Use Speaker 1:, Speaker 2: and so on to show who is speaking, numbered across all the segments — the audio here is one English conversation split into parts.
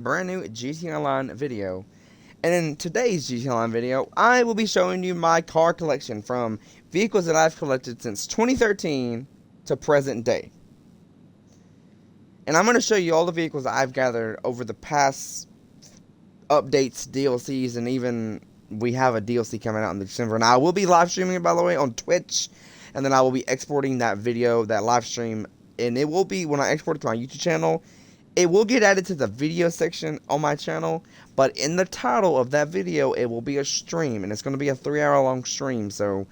Speaker 1: brand new GTA Online video. And in today's GTA Online video, I will be showing you my car collection from vehicles that I've collected since 2013 to present day. And I'm going to show you all the vehicles that I've gathered over the past updates, DLCs, and even we have a DLC coming out in December. And I will be live streaming it, by the way, on Twitch. And then I will be exporting that video, that live stream. And it will be, when I export it to my YouTube channel, it will get added to the video section on my channel, but in the title of that video, it will be a stream, and it's going to be a 3-hour long stream. So,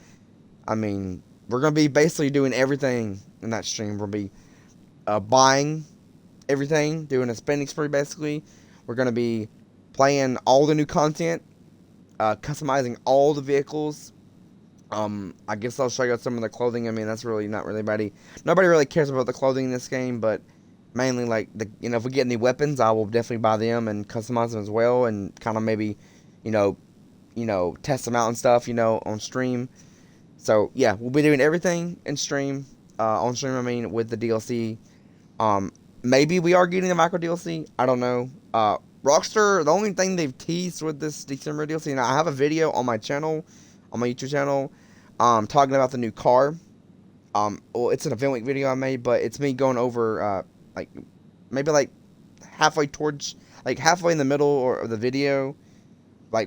Speaker 1: I mean, we're going to be basically doing everything in that stream. We'll be buying everything, doing a spending spree, basically. We're going to be playing all the new content, customizing all the vehicles. I guess I'll show you some of the clothing. I mean, that's really not really nobody really cares about the clothing in this game, but mainly, like, if we get any weapons, I will definitely buy them and customize them as well, and kind of maybe, test them out and stuff, on stream. So, yeah, we'll be doing everything in stream, on stream, I mean, with the DLC. Maybe we are getting a micro DLC, I don't know. Rockstar, the only thing they've teased with this December DLC, and I have a video on my channel, on my YouTube channel, talking about the new car. Well, it's an event week video I made, but it's me going over, maybe halfway in the middle of the video, a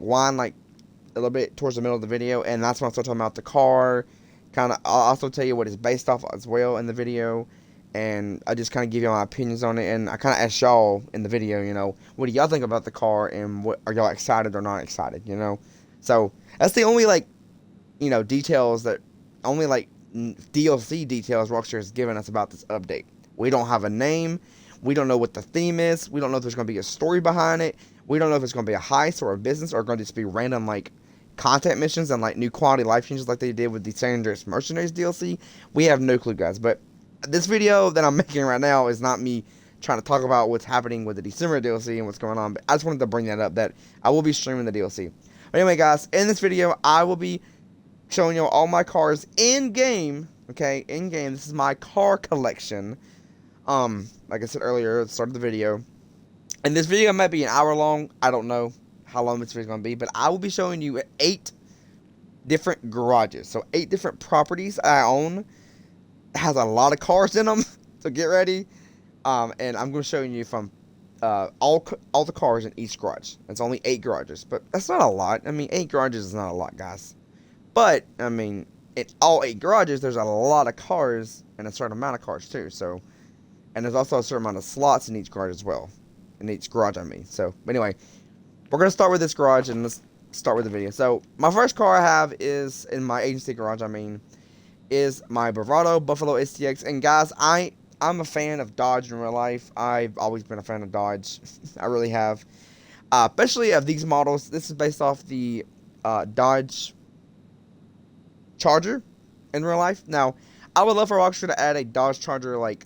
Speaker 1: little bit towards the middle of the video, and that's when I start talking about the car. I'll also tell you what it's based off as well in the video, and I just kind of give you my opinions on it, and I kind of ask y'all in the video, what do y'all think about the car, and what are y'all excited or not excited, So that's the only details that DLC details Rockstar has given us about this update. We don't have a name. We don't know what the theme is. We don't know if there's going to be a story behind it. We don't know if it's going to be a heist or a business, or going to just be random content missions and new quality life changes like they did with the San Andreas Mercenaries DLC. We have no clue, guys. But this video that I'm making right now is not me trying to talk about what's happening with the December DLC and what's going on. But I just wanted to bring that up, that I will be streaming the DLC. But anyway, guys, in this video, I will be showing you all my cars in game. Okay, in game. This is my car collection. Like I said earlier at the start of the video. And this video might be an hour long. I don't know how long this video is going to be, but I will be showing you 8 different garages. So 8 different properties I own. It has a lot of cars in them, so get ready. And I'm going to show you from all the cars in each garage. It's only 8 garages, but that's not a lot. I mean, 8 garages is not a lot, guys. But, I mean, in all 8 garages, there's a lot of cars and a certain amount of cars too. So, and there's also a certain amount of slots in each garage as well. In each garage, I mean. So, but anyway, we're going to start with this garage, and let's start with the video. So, my first car I have is, in my agency garage, is my Bravado Buffalo STX. And guys, I'm a fan of Dodge in real life. I've always been a fan of Dodge. I really have. Especially of these models. This is based off the Dodge Charger in real life. Now, I would love for Rockstar to add a Dodge Charger wide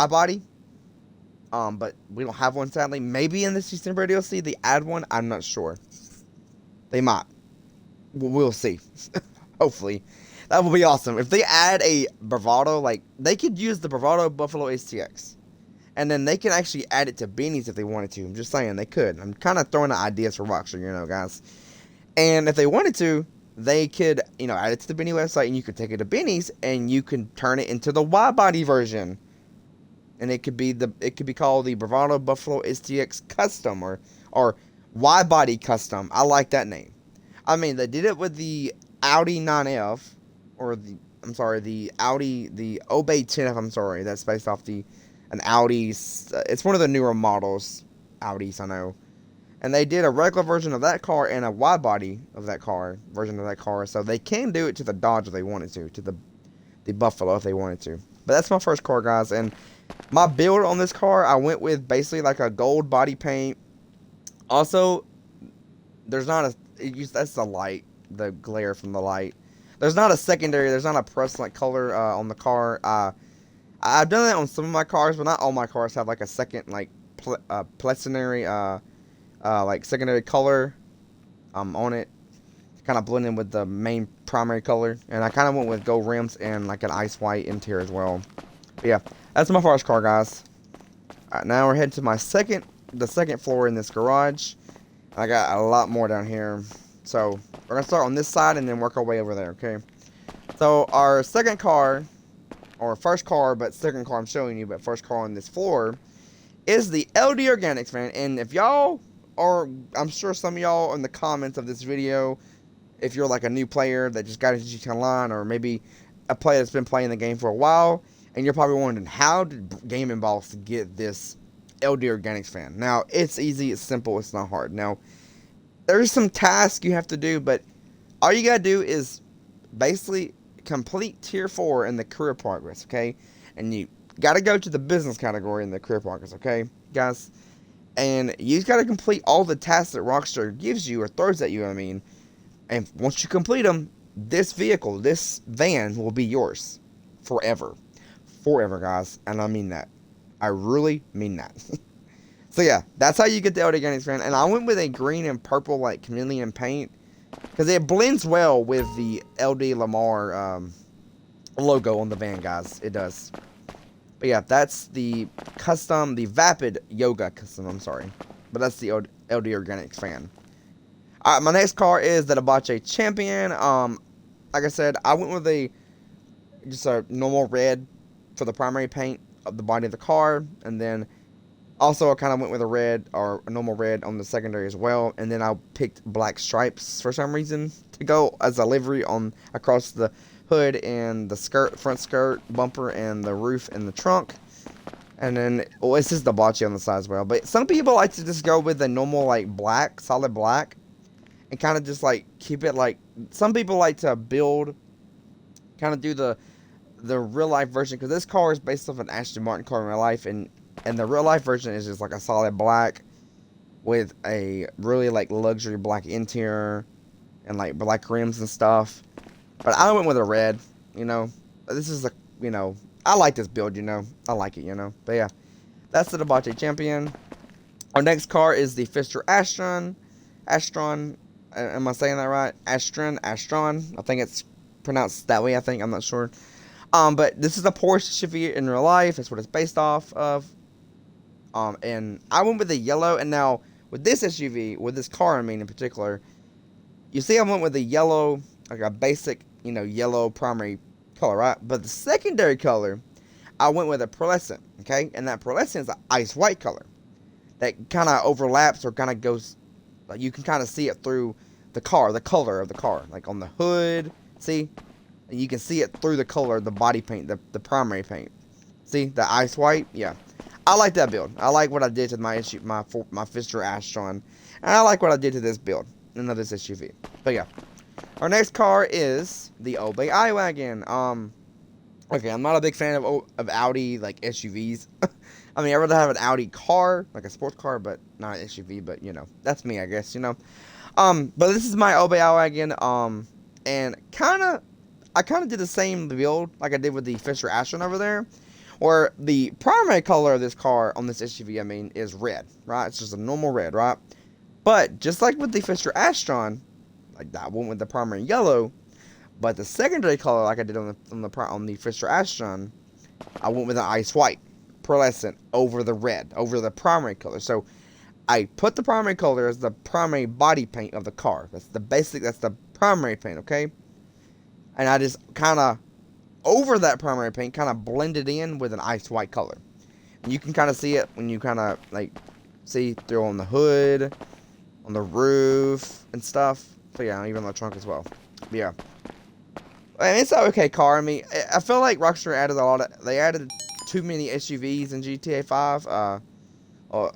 Speaker 1: body, but we don't have one, sadly. Maybe in this December DLC they add one. I'm not sure. They might. We'll see. Hopefully, that will be awesome if they add a Bravado. They could use the Bravado Buffalo STX, and then they can actually add it to beanies if they wanted to. I'm just saying they could. I'm kind of throwing out ideas for Rockstar, guys. And if they wanted to, they could, add it to the Beanie website, and you could take it to Beanies, and you can turn it into the wide body version. And it could be called the Bravado Buffalo STX Custom or wide body Custom. I like that name. I mean, they did it with the Audi 9F, or the Audi, the Obey 10F. I'm sorry, that's based off an Audi's. It's one of the newer models, Audis, I know. And they did a regular version of that car and a wide body of that car, version of that car. So they can do it to the Dodge if they wanted to the Buffalo if they wanted to. But that's my first car, guys. And my build on this car, I went with basically a gold body paint. Also, there's not that's the light, the glare from the light. There's not a press color on the car. I've done that on some of my cars, but not all my cars have a second plenary secondary color on it, kind of blend in with the main primary color. And I kind of went with gold rims and an ice white interior as well. But yeah, that's my first car, guys. Alright, now we're heading to the second floor in this garage. I got a lot more down here. So, we're going to start on this side and then work our way over there, okay? So, our second car, or first car, but second car I'm showing you, but first car on this floor, is the LD Organics fan. And if y'all are, I'm sure some of y'all in the comments of this video, if you're like a new player that just got into GT Online, or maybe a player that's been playing the game for a while, and you're probably wondering, how did Gaming Boss get this LD Organics fan? Now, it's easy, it's simple, it's not hard. Now, there's some tasks you have to do, but all you gotta do is basically complete tier 4 in the career progress, okay? And you gotta go to the business category in the career progress, okay, guys? And you just gotta complete all the tasks that Rockstar gives you, or throws at you, I mean. And once you complete them, this vehicle, this van will be yours forever. Forever, guys. And I mean that. I really mean that. So yeah, that's how you get the LD Organics fan. And I went with a green and purple like chameleon paint, because it blends well with the LD Lamar logo on the van, guys. It does. But yeah, that's the custom, the Vapid Yoga custom, I'm sorry. But that's the LD Organics fan. Alright, my next car is the Debauche Champion. Like I said, I went with just a normal red for the primary paint of the body of the car. And then also I kind of went with a red, or a normal red on the secondary as well. And then I picked black stripes for some reason to go as a livery on across the hood and the front skirt, bumper, and the roof and the trunk. And then, well, it's just Debauche on the side as well. But some people like to just go with the normal like black, solid black, and kind of just like keep it like, some people like to build, kind of do the real life version, because this car is based off an Aston Martin car in real life, and the real life version is just like a solid black with a really like luxury black interior and like black rims and stuff. But I went with a red, you know. This is a, you know, I like this build, you know. I like it, you know. But yeah, that's the Debauche Champion. Our next car is the Fisker Astron. Am I saying that right? Astron. I think it's pronounced that way, I'm not sure. But this is a Porsche SUV in real life. That's what it's based off of. And I went with the yellow. And now, with this SUV, with this car, I mean, in particular, you see I went with the yellow, like a basic, you know, yellow primary color, right? But the secondary color, I went with a pearlescent, okay? And that pearlescent is an ice white color that kind of overlaps, or kind of goes, like, you can kind of see it through the car, the color of the car, like on the hood, see? And you can see it through the color of the body paint, the primary paint. See, the ice white? Yeah. I like that build. I like what I did to my Fisker Astron. And I like what I did to this build, and this SUV. But yeah. Our next car is the Obey iWagon. Okay, I'm not a big fan of Audi, like, SUVs. I mean, I'd rather have an Audi car, like a sports car, but not an SUV, but, you know, that's me, I guess, you know. But this is my Obey iWagon, and I kind of did the same build like I did with the Fisker Astron over there, where the primary color of this car, on this SUV, I mean, is red, right? It's just a normal red, right? But, just like with the Fisker Astron, like that, I went with the primary yellow. But the secondary color, like I did on the Fisker Astron, I went with an ice white, pearlescent, over the red, over the primary color. So I put the primary color as the primary body paint of the car. That's the primary paint, okay? And I just kind of, over that primary paint, kind of blended in with an ice white color. And you can kind of see it when you kind of, like, see through on the hood, on the roof, and stuff. So yeah, even on the trunk as well. But yeah. I mean, it's an okay car. I mean, I feel like Rockstar added too many SUVs in GTA 5,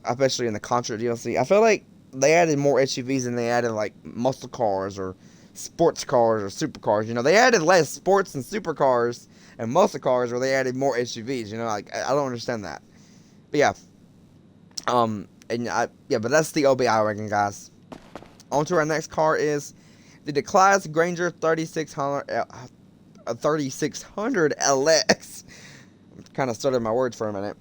Speaker 1: especially in the Contra DLC. I feel like they added more SUVs than they added, like, muscle cars or sports cars or supercars. You know, they added less sports and supercars and muscle cars, where they added more SUVs. You know, like, I don't understand that. But yeah, but that's the Obey iWagon, guys. On to our next car is the Declass Granger 3600 LX. Kind of stuttered my words for a minute.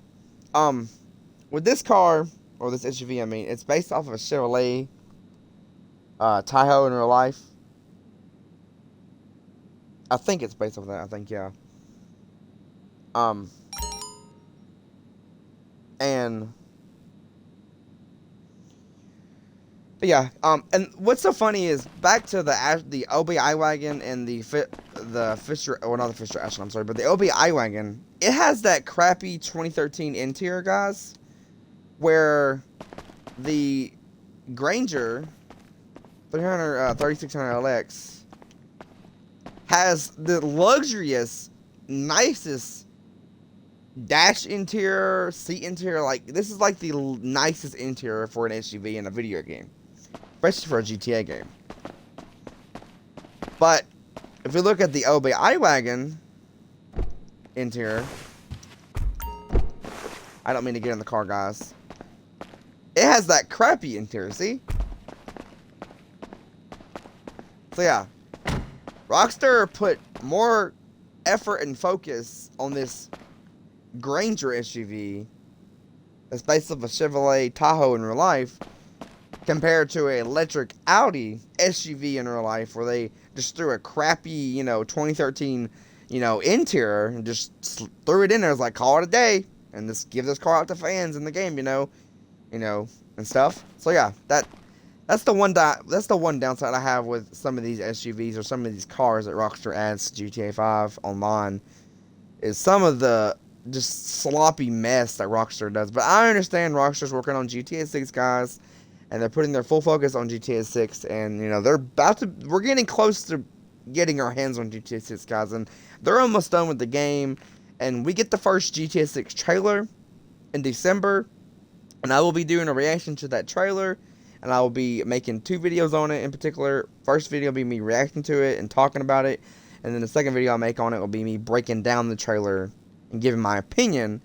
Speaker 1: With this car, or this SUV, I mean, it's based off of a Chevrolet Tahoe in real life. I think it's based off that. I think, yeah. And but yeah, and what's so funny is back to the OBI wagon and the Fisher, or not the Fisher Ashton, I'm sorry, but the OBI wagon. It has that crappy 2013 interior, guys, where the Granger 3600LX has the luxurious, nicest dash interior, seat interior. Like, this is like the nicest interior for an SUV in a video game, especially for a GTA game. But if you look at the OBI wagon interior, I don't mean to get in the car, guys. It has that crappy interior, see? So yeah, Rockstar put more effort and focus on this Granger SUV that's based off a Chevrolet Tahoe in real life, compared to an electric Audi SUV in real life, where they just threw a crappy, 2013, interior and just threw it in there. It's like, call it a day and just give this car out to fans in the game, and stuff. So yeah, that's the one downside I have with some of these SUVs or some of these cars that Rockstar adds to GTA 5 Online, is some of the just sloppy mess that Rockstar does. But I understand Rockstar's working on GTA 6, guys, and they're putting their full focus on GTA 6, and we're getting close to getting our hands on GTA 6, guys, and they're almost done with the game, and we get the first GTA 6 trailer in December, and I will be doing a reaction to that trailer, and I will be making 2 videos on it in particular. First video will be me reacting to it and talking about it, and then the second video I'll make on it will be me breaking down the trailer and giving my opinion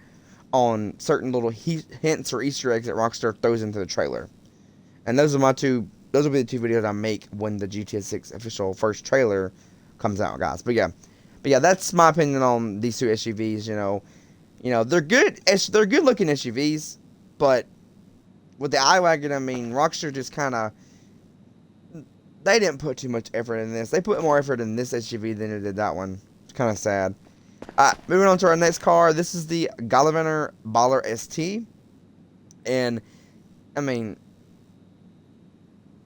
Speaker 1: on certain little hints or Easter eggs that Rockstar throws into the trailer. And those will be the 2 videos I make when the GTA 6 official first trailer comes out, guys. But yeah, that's my opinion on these 2 SUVs. They're good. They're good looking SUVs, but with the iWagon, I mean, Rockstar just kind of, they didn't put too much effort in this. They put more effort in this SUV than they did that one. It's kind of sad. Moving on to our next car. This is the Gallivanter Baller ST, and I mean,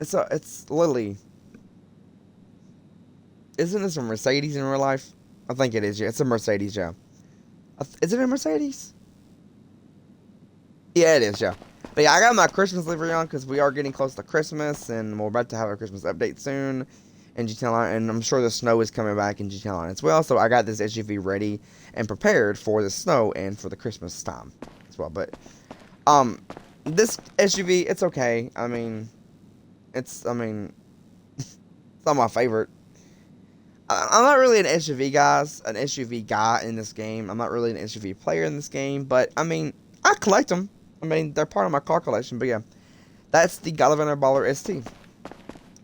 Speaker 1: it's literally, isn't this a Mercedes in real life? I think it is. Yeah, it's a Mercedes. Yeah, is it a Mercedes? Yeah, it is. Yeah. But yeah, I got my Christmas livery on because we are getting close to Christmas, and we're about to have a Christmas update soon in GTA Online, and I'm sure the snow is coming back in GTA Online as well. So I got this SUV ready and prepared for the snow and for the Christmas time as well. But this SUV, it's okay. I mean, it's not my favorite. I'm not really an SUV guy in this game. I'm not really an SUV player in this game, but I mean, I collect them. I mean, they're part of my car collection. But yeah, that's the Gallivanter Baller ST.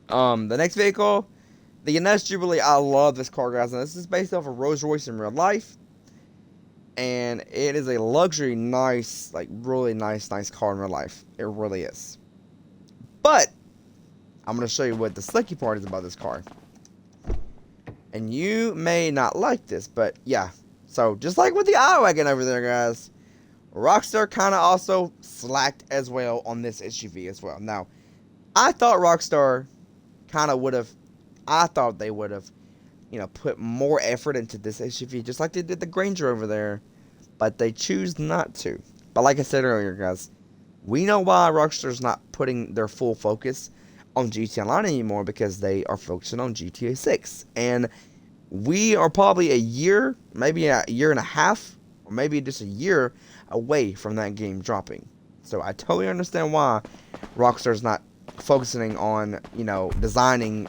Speaker 1: The next vehicle, the Ines Jubilee. I love this car, guys. And this is based off of Rolls Royce in real life, and it is a luxury, nice, like really nice car in real life. It really is. But I'm gonna show you what the sucky part is about this car, and you may not like this, but yeah. So just like with the iWagon over there, guys, Rockstar kind of also slacked as well on this SUV as well. Now, I thought Rockstar kind of would have, put more effort into this SUV, just like they did the Granger over there, but they choose not to. But like I said earlier, guys, we know why Rockstar's not putting their full focus on GTA Online anymore, because they are focusing on GTA 6. And we are probably a year, maybe a year and a half, or maybe just a year away from that game dropping. So I totally understand why Rockstar's not focusing on, designing,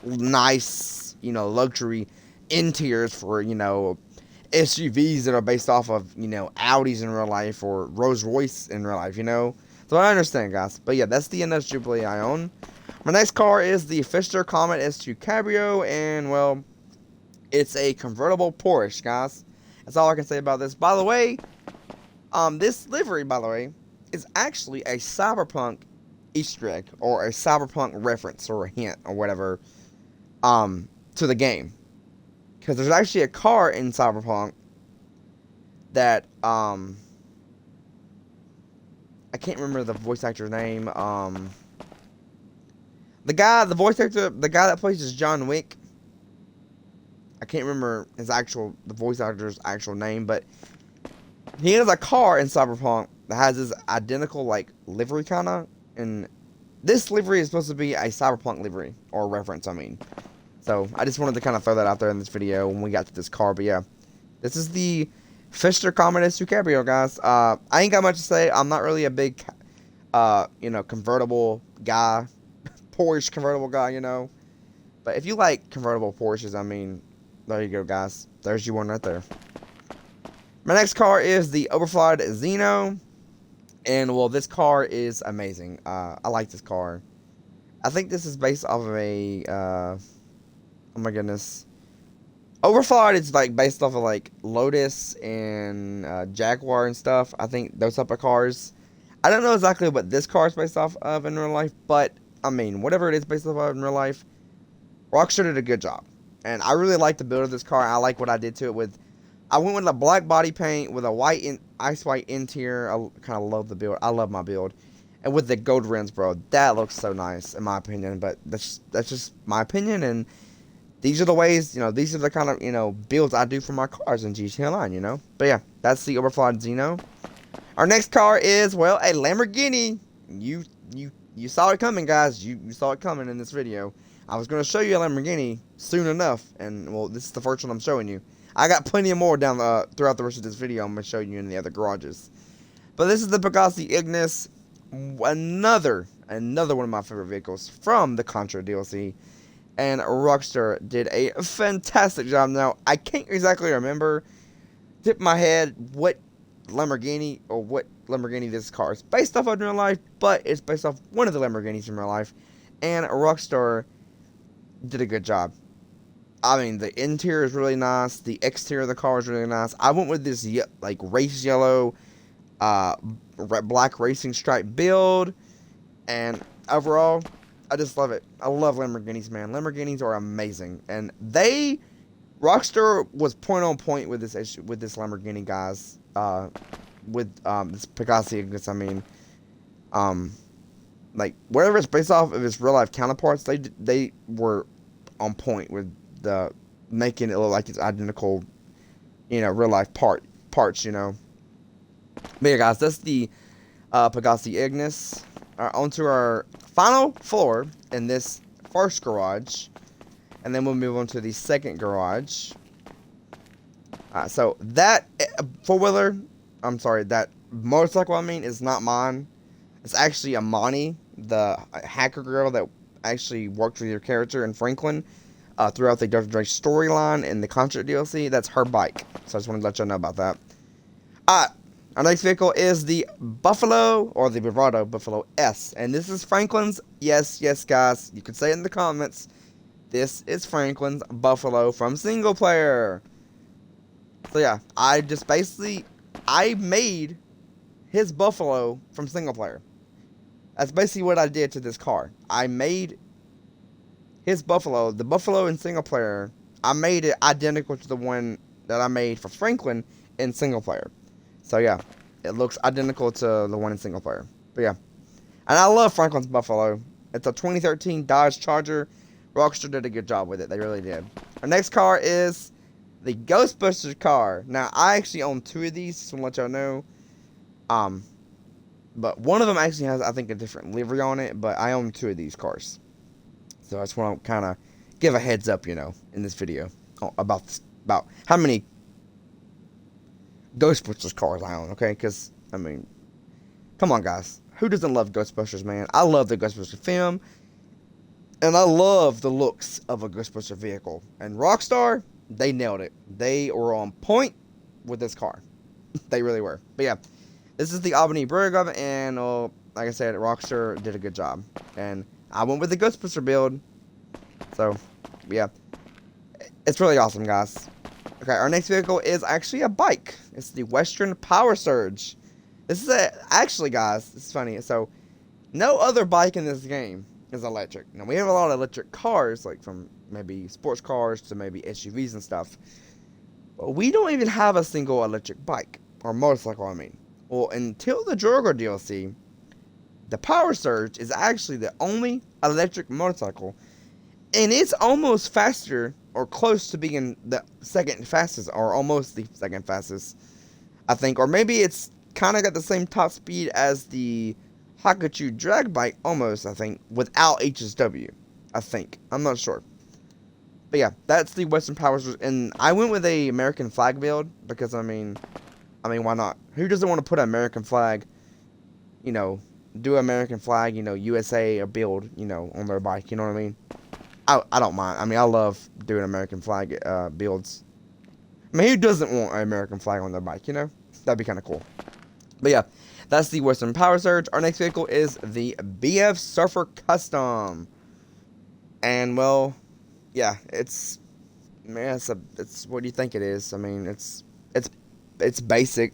Speaker 1: nice, luxury interiors for, SUVs that are based off of, Audis in real life or Rolls Royce in real life, So I understand, guys. But yeah, that's the Ines Jubilee I own. My next car is the Fisker Comet S2 Cabrio, and well, it's a convertible Porsche, guys. That's all I can say about this. By the way, this livery, is actually a Cyberpunk Easter egg, or a Cyberpunk reference, or a hint, or whatever, to the game. Because there's actually a car in Cyberpunk that, I can't remember the voice actor's name. The voice actor, the guy that plays John Wick. I can't remember the voice actor's actual name, but he has a car in Cyberpunk that has this identical, like, livery kinda, and this livery is supposed to be a Cyberpunk livery, or reference, I mean. So, I just wanted to kind of throw that out there in this video when we got to this car, but yeah. This is the Fisker Commodus 2 Cabrio, guys. I ain't got much to say. I'm not really a big, convertible guy. Porsche convertible guy, you know. But if you like convertible Porsches, I mean, there you go, guys. There's you one right there. My next car is the Overflight Xeno. And, well, this car is amazing. I like this car. I think this is based off of a, oh my goodness. Overflight is, like, based off of, like, Lotus and Jaguar and stuff. I think those type of cars. I don't know exactly what this car is based off of in real life, but I mean, whatever it is based off of in real life, Rockstar did a good job. And I really like the build of this car. I like what I did to it with... I went with a black body paint with a ice white interior. I kind of love the build. I love my build. And with the gold rims, bro, that looks so nice, in my opinion. But that's just my opinion. And these are the ways, these are the kind of, builds I do for my cars in GTA Online, But yeah, that's the Overflight Xeno. Our next car is, well, a Lamborghini. You saw it coming, guys. You saw it coming in this video. I was going to show you a Lamborghini soon enough, and, well, this is the first one I'm showing you. I got plenty of more throughout the rest of this video I'm going to show you in the other garages. But this is the Pegasi Ignis, another one of my favorite vehicles from the Contra DLC, and Rockstar did a fantastic job. Now, I can't exactly remember, tip my head, what Lamborghini this car is based off of in real life, but it's based off one of the Lamborghinis in real life, and Rockstar did a good job. I mean, the interior is really nice, the exterior of the car is really nice. I went with this like race yellow black racing stripe build, and overall I just love it. I love Lamborghinis, man. Lamborghinis are amazing, and Rockstar was point on point with this Lamborghini, guys. With this Pegasi Ignis, I mean, like whatever it's based off of its real life counterparts, they were on point with the making it look like it's identical, real life parts, But yeah, guys, that's the Pegasi Ignis. Onto our final floor in this first garage, and then we'll move on to the second garage. So that that motorcycle, is not mine. It's actually Amani, the hacker girl that actually worked with your character in Franklin throughout the Dr. Dre storyline in the Contra DLC. That's her bike. So I just wanted to let you know about that. Our next vehicle is the Buffalo, or the Bravado Buffalo S. And this is Franklin's, yes, guys, you can say it in the comments. This is Franklin's Buffalo from single player. So yeah, I made his Buffalo from single player. That's basically what I did to this car. I made his Buffalo, the Buffalo in single player, I made it identical to the one that I made for Franklin in single player. So yeah, it looks identical to the one in single player. But yeah, and I love Franklin's Buffalo. It's a 2013 Dodge Charger. Rockstar did a good job with it. They really did. Our next car is the Ghostbusters car. Now, I actually own two of these, just want to let y'all know. But one of them actually has, I think, a different livery on it, but I own two of these cars. So I just want to kind of give a heads up, in this video about how many Ghostbusters cars I own, okay? Because, come on, guys. Who doesn't love Ghostbusters, man? I love the Ghostbusters film, and I love the looks of a Ghostbuster vehicle. And Rockstar, they nailed it. They were on point with this car. They really were. But yeah, this is the Albany Burger, and like I said, Rockstar did a good job. And I went with the Ghostbuster build. So, yeah. It's really awesome, guys. Okay, our next vehicle is actually a bike. It's the Western Power Surge. This is actually, guys, it's funny. So, no other bike in this game is electric. Now, we have a lot of electric cars, like from maybe sports cars to maybe SUVs and stuff. But we don't even have a single electric bike, or motorcycle, Well, until the Drogo DLC, The Power Surge is actually the only electric motorcycle, and it's almost faster or close to being the second fastest, or almost the second fastest, I think. Or maybe it's kind of got the same top speed as the Hakuchu drag bike, almost, I think, without HSW, I think. I'm not sure. But yeah, that's the Western Power Surge, and I went with a American flag build because, I mean, why not? Who doesn't want to put an American flag, you know, do American flag, you know, USA or build, you know, on their bike, you know what I mean? I don't mind. I mean, I love doing American flag builds. I mean, who doesn't want an American flag on their bike, you know? That'd be kind of cool. But yeah, that's the Western Power Surge. Our next vehicle is the BF Surfer Custom. And, well, yeah, it's, man, it's what do you think it is? I mean, it's basic.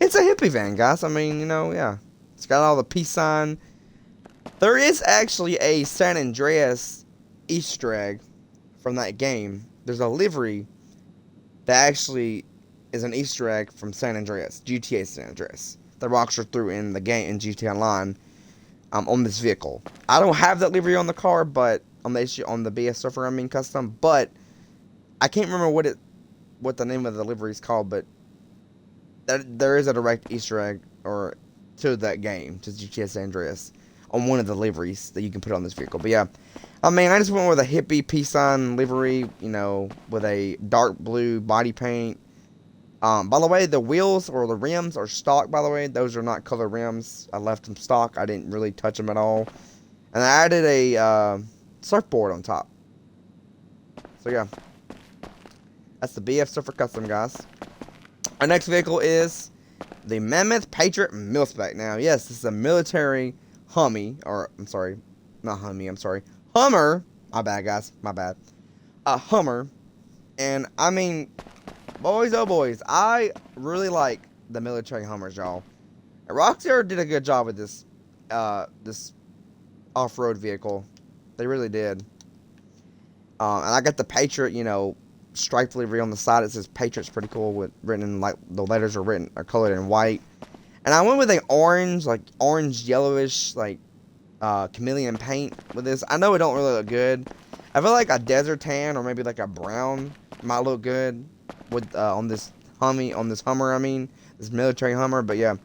Speaker 1: It's a hippie van, guys. I mean, you know, yeah. It's got all the peace sign. There is actually a San Andreas Easter egg from that game. There's a livery that actually is an Easter egg from San Andreas, GTA San Andreas, that Rockstar threw in the game in GTA Online on this vehicle. I don't have that livery on the car, but on the BF Surfer, I mean, custom, but I can't remember what the name of the livery is called, but there is a direct Easter egg or to that game, to GTA San Andreas, on one of the liveries that you can put on this vehicle. But yeah, I mean, I just went with a hippie peace sign livery, you know, with a dark blue body paint. By the way, the wheels or the rims are stock, by the way. Those are not color rims. I left them stock. I didn't really touch them at all. And I added a surfboard on top. So yeah, that's the BF Surfer Custom, guys. Our next vehicle is the Mammoth Patriot Mil-Spec. Now, yes, this is a military Hummer. Hummer. My bad, guys. My bad. A Hummer. And, I mean, boys, oh boys, I really like the military Hummers, y'all. Rockstar did a good job with this off-road vehicle. They really did. And I got the Patriot, you know, striped livery on the side. It says Patriot's pretty cool, with written in, like, the letters are colored in white. And I went with an orange, like orange yellowish, like chameleon paint with this. I know it don't really look good. I feel like a desert tan or maybe like a brown might look good with on this Hummer. I mean, this military Hummer. But yeah,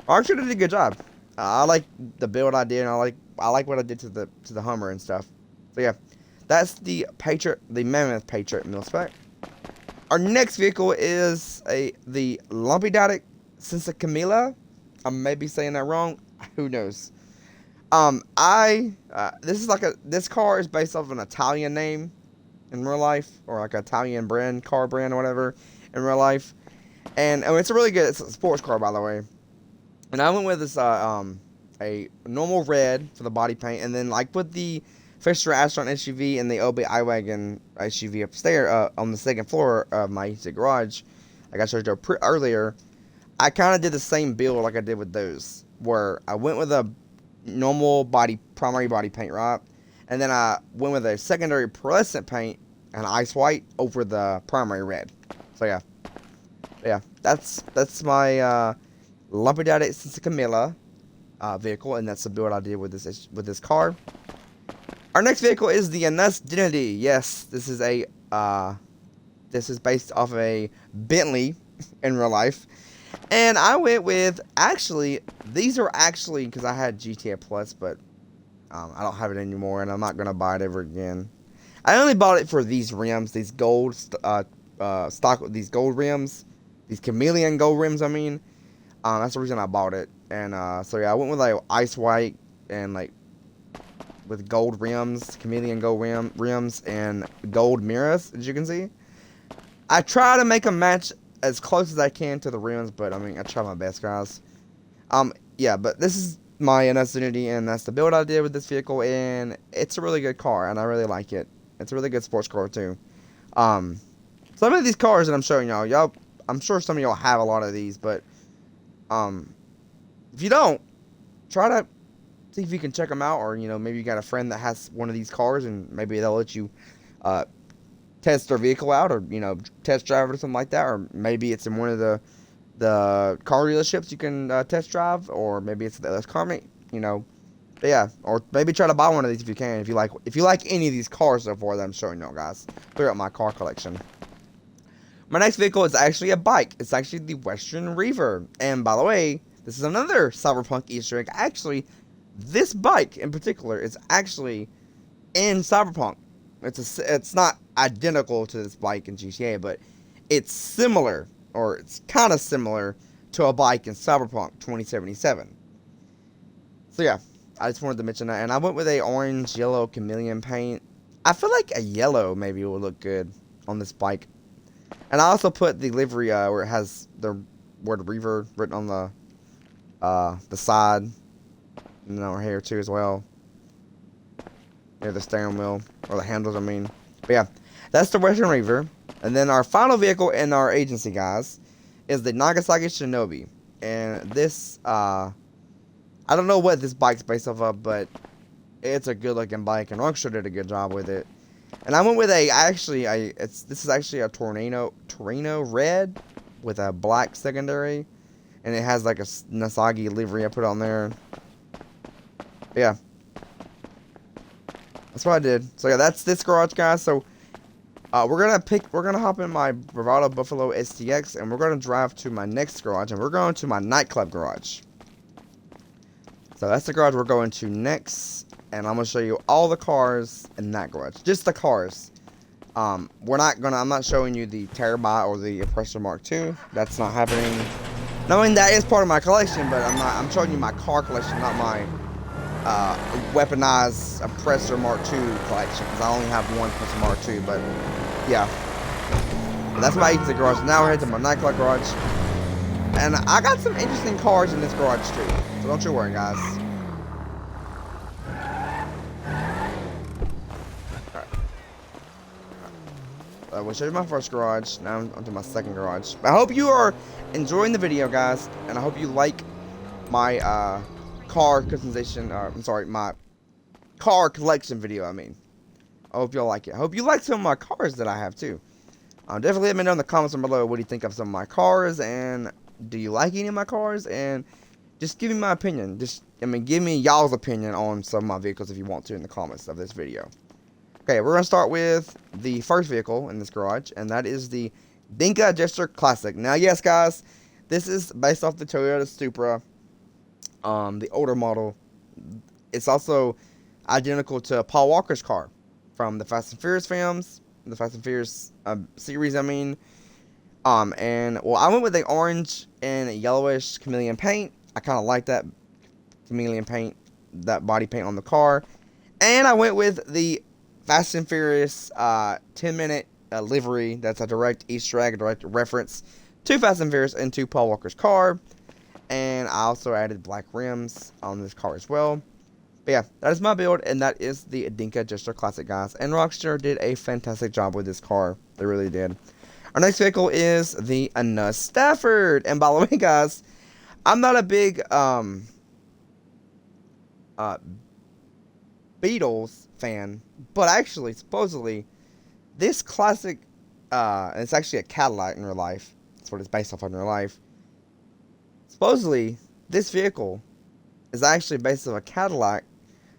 Speaker 1: Rockstar did a good job. I like the build I did, and I like what I did to the Hummer and stuff. So yeah, that's the Patriot, the Mammoth Patriot Mil-Spec. Our next vehicle is the Lampidatic Sinsicamilla. I may be saying that wrong. Who knows? This car is based off of an Italian name in real life, or like an Italian car brand or whatever in real life. And it's it's a sports car, by the way. And I went with this a normal red for the body paint, and then like with the Fisher Astronaut SUV and the OB iWagon SUV upstairs on the second floor of my garage, like I showed you earlier. I kind of did the same build like I did with those, where I went with a normal primary body paint, right? And then I went with a secondary pearlescent paint and ice white over the primary red. So yeah, that's my Lampidatic Sinsicamilla vehicle, and that's the build I did with this car. Our next vehicle is the Anus Dignity. Yes, this is based off of a Bentley in real life. And I went with, these are actually, because I had GTA Plus, but I don't have it anymore, and I'm not going to buy it ever again. I only bought it for these rims, these gold, these gold rims, these chameleon gold rims, I mean. That's the reason I bought it. And so yeah, I went with like ice white and like with gold rims, chameleon gold rims, and gold mirrors, as you can see. I try to make them match as close as I can to the rims, but I mean, I try my best, guys. Yeah, but this is my Anus Dignity, and that's the build I did with this vehicle, and it's a really good car, and I really like it. It's a really good sports car, too. Some of these cars that I'm showing y'all, I'm sure some of y'all have a lot of these, but, if you don't, try to see if you can check them out, or, you know, maybe you got a friend that has one of these cars, and maybe they'll let you, test their vehicle out, or, you know, test drive it or something like that, or maybe it's in one of the car dealerships you can test drive, or maybe it's at the car meet. you know. But yeah, or maybe try to buy one of these if you can. If you like any of these cars so far that I'm showing y'all guys throughout my car collection. My next vehicle is actually a bike. It's actually the Western Reaver. And by the way, this is another Cyberpunk Easter egg. Actually, this bike in particular is actually in Cyberpunk. It's not identical to this bike in GTA, but it's similar, or it's kind of similar to a bike in Cyberpunk 2077. So yeah, I just wanted to mention that. And I went with a orange, yellow chameleon paint. I feel like a yellow maybe would look good on this bike. And I also put the livery where it has the word Reaver written on the side, and over here too as well, near the steering wheel, or the handles I mean. But yeah, that's the Western Reaver. And then our final vehicle in our agency, guys, is the Nagasaki Shinobi. And this, I don't know what this bike's based off of, but it's a good looking bike, and Rockstar did a good job with it. And I went with this is actually a Torino red with a black secondary, and it has like a Nasagi livery I put on there. But yeah, that's what I did. So yeah, that's this garage, guys. So we're gonna hop in my Bravado Buffalo STX, and we're gonna drive to my next garage, and we're going to my nightclub garage. So that's the garage we're going to next. And I'm going to show you all the cars in that garage. Just the cars. I'm not showing you the Terabyte or the Oppressor Mark II. That's not happening. Knowing that is part of my collection, but I'm showing you my car collection, not my weaponized Oppressor Mark II collection. Because I only have one Oppressor Mark II, but yeah. But that's my agency garage. Now we're headed to my nightclub garage. And I got some interesting cars in this garage too. So don't you worry, guys. I will show you my first garage. Now I'm onto my second garage. I hope you are enjoying the video, guys, and I hope you like my car customization. I'm sorry, my car collection video. I hope y'all like it. I hope you like some of my cars that I have too. Definitely let me know in the comments down below what do you think of some of my cars, and do you like any of my cars, and just give me my opinion. Give me y'all's opinion on some of my vehicles if you want to in the comments of this video. Okay, we're going to start with the first vehicle in this garage, and that is the Dinka Jester Classic. Now, yes, guys, this is based off the Toyota Supra, the older model. It's also identical to Paul Walker's car from the Fast and Furious films, the Fast and Furious series, and, well, I went with the orange and yellowish chameleon paint. I kind of like that chameleon paint, that body paint on the car. And I went with the Fast and Furious 10-minute livery. That's a direct Easter egg, a direct reference to Fast and Furious and to Paul Walker's car. And I also added black rims on this car as well. But yeah, that is my build, and that is the Dinka Jester Classic, guys. And Rockstar did a fantastic job with this car. They really did. Our next vehicle is the Anna Stafford. And by the way, guys, I'm not a big Beatles fan, but actually, supposedly, this classic, it's actually a Cadillac in real life. That's what it's based off of in real life. Supposedly, this vehicle is actually based off a Cadillac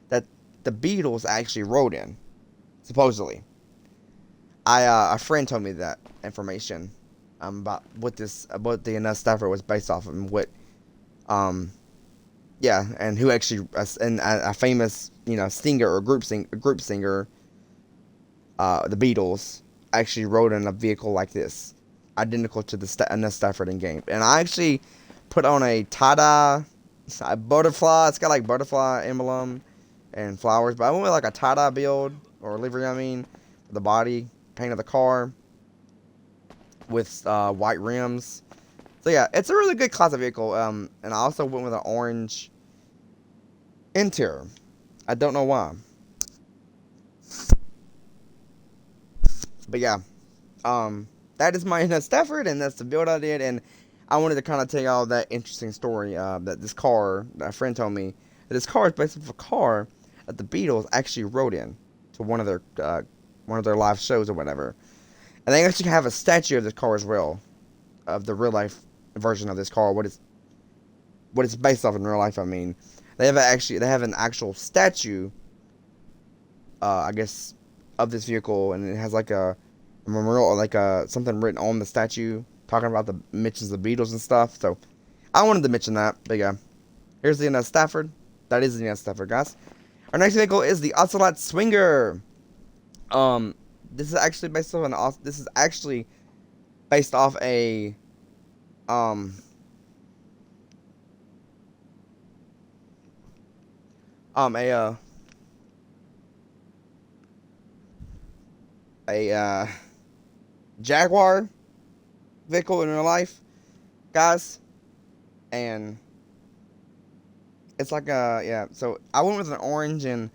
Speaker 1: that the Beatles actually rode in. Supposedly. A friend told me that information about what the Anna Stafford was based off of, and what, yeah, and who actually, and a famous, singer or group singer, the Beatles, actually rode in a vehicle like this, identical to the Anna Stafford in game. And I actually put on a tie-dye, a butterfly. It's got like butterfly emblem and flowers, but I went with like a tie-dye build, or livery, the body paint of the car with white rims. So yeah, it's a really good classic vehicle. And I also went with an orange interior. I don't know why. But yeah, that is my Anna Stafford, and that's the build I did. And I wanted to kind of tell y'all that interesting story, that this car, that a friend told me, that this car is based off a car that the Beatles actually rode in to one of their live shows or whatever. And they actually have a statue of this car as well, of the real life version of this car. what it's based off in real life. I mean, they have an actual statue, I guess, of this vehicle, and it has like a memorial or like something written on the statue talking about the mentions the Beatles and stuff. So I wanted to mention that. But yeah, here's the NS Stafford. That is the NS Stafford, guys. Our next vehicle is the Ocelot Swinger. This is actually based off a a Jaguar vehicle in real life, guys, and it's like so I went with an orange and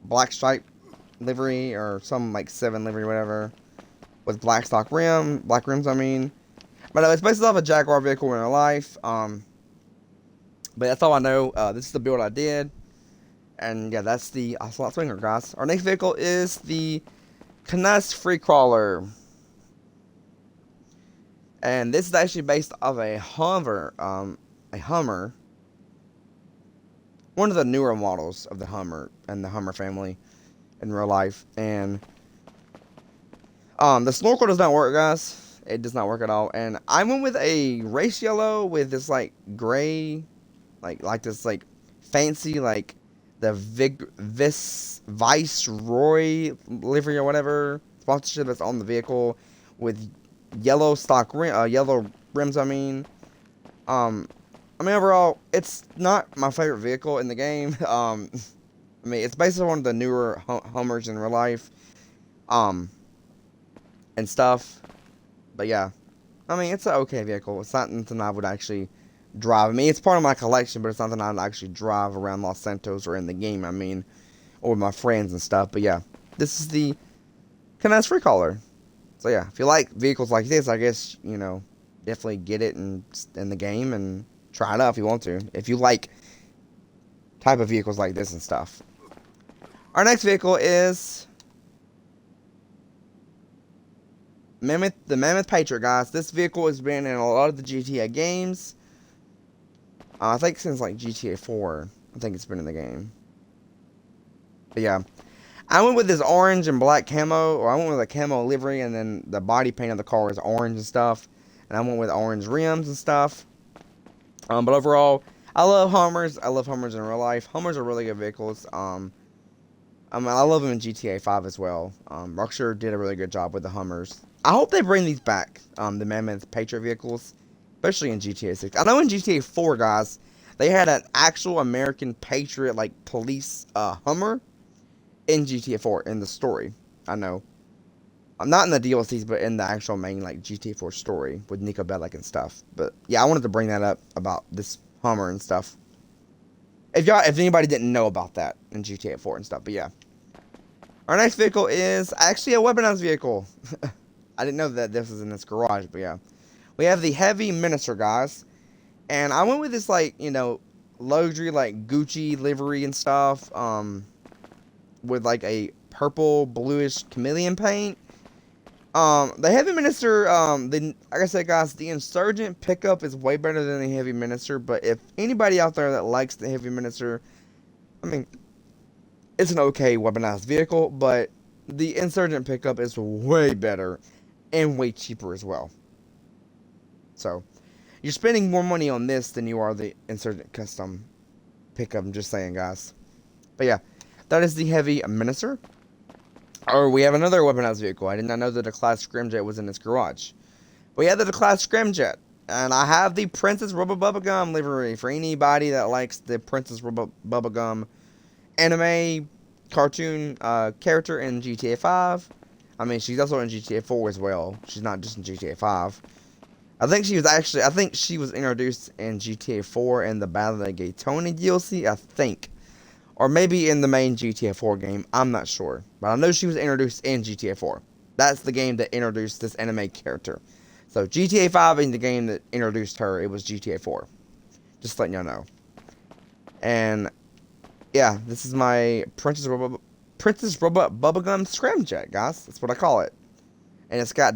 Speaker 1: black stripe livery, or some like 7 livery, whatever, with black rims, I mean. But it's based off a Jaguar vehicle in real life. But that's all I know. This is the build I did. And yeah, that's the Ocelot Swinger, guys. Our next vehicle is the Knust Freecrawler. And this is actually based off a Hummer. One of the newer models of the Hummer and the Hummer family in real life. And the snorkel does not work, guys. It does not work at all. And I went with a race yellow with this like gray, like this like fancy like the Viceroy livery or whatever sponsorship that's on the vehicle, with yellow rims. I mean overall, it's not my favorite vehicle in the game. I mean, it's based on one of the newer Hummers in real life, and stuff. But yeah, I mean, it's an okay vehicle. It's not something I would actually drive. I mean, it's part of my collection, but it's not something I'd actually drive around Los Santos or in the game, I mean, or with my friends and stuff. But yeah, this is the Knust Freecrawler. So yeah, if you like vehicles like this, I guess, you know, definitely get it in the game and try it out if you want to. If you like type of vehicles like this and stuff. Our next vehicle is the Mammoth Patriot, guys. This vehicle has been in a lot of the GTA games. I think since like GTA 4, I think it's been in the game. But yeah, I went with this orange and black camo, or I went with a camo livery, and then the body paint of the car is orange and stuff. And I went with orange rims and stuff. But overall, I love Hummers. I love Hummers in real life. Hummers are really good vehicles. I love them in GTA 5 as well. Rockstar did a really good job with the Hummers. I hope they bring these back, the Mammoth Patriot vehicles, especially in GTA 6. I know in GTA 4, guys, they had an actual American Patriot, like, police Hummer in GTA 4 in the story. I know. I'm not in the DLCs, but in the actual main, like, GTA 4 story with Nico Bellic and stuff. But yeah, I wanted to bring that up about this Hummer and stuff. If anybody didn't know about that in GTA 4 and stuff, but yeah. Our next vehicle is actually a weaponized vehicle. I didn't know that this was in this garage, but yeah. We have the Heavy Menacer, guys. And I went with this, like, you know, luxury, like, Gucci livery and stuff. With, like, a purple, bluish chameleon paint. The Heavy Menacer, like I said, guys, the Insurgent pickup is way better than the Heavy Menacer. But if anybody out there that likes the Heavy Menacer, I mean, it's an okay weaponized vehicle, but the Insurgent pickup is way better and way cheaper as well. So, you're spending more money on this than you are the Insurgent custom pickup. I'm just saying, guys. But yeah, that is the Heavy Menacer. Or we have another weaponized vehicle. I did not know that the Class Scramjet was in this garage. We have the Class Scramjet. And I have the Princess Rubber Bubblegum livery for anybody that likes the Princess Rubber Bubblegum anime cartoon character in GTA 5. I mean, she's also in GTA 4 as well. She's not just in GTA 5. I think she was introduced in GTA 4 in the Battle of the Gaytoni DLC, I think. Or maybe in the main GTA 4 game, I'm not sure. But I know she was introduced in GTA 4. That's the game that introduced this anime character. So GTA 5 is the game that introduced her. It was GTA 4. Just letting y'all know. And yeah, this is my Princess Rubber Bubblegum Scramjet, guys. That's what I call it. And it's got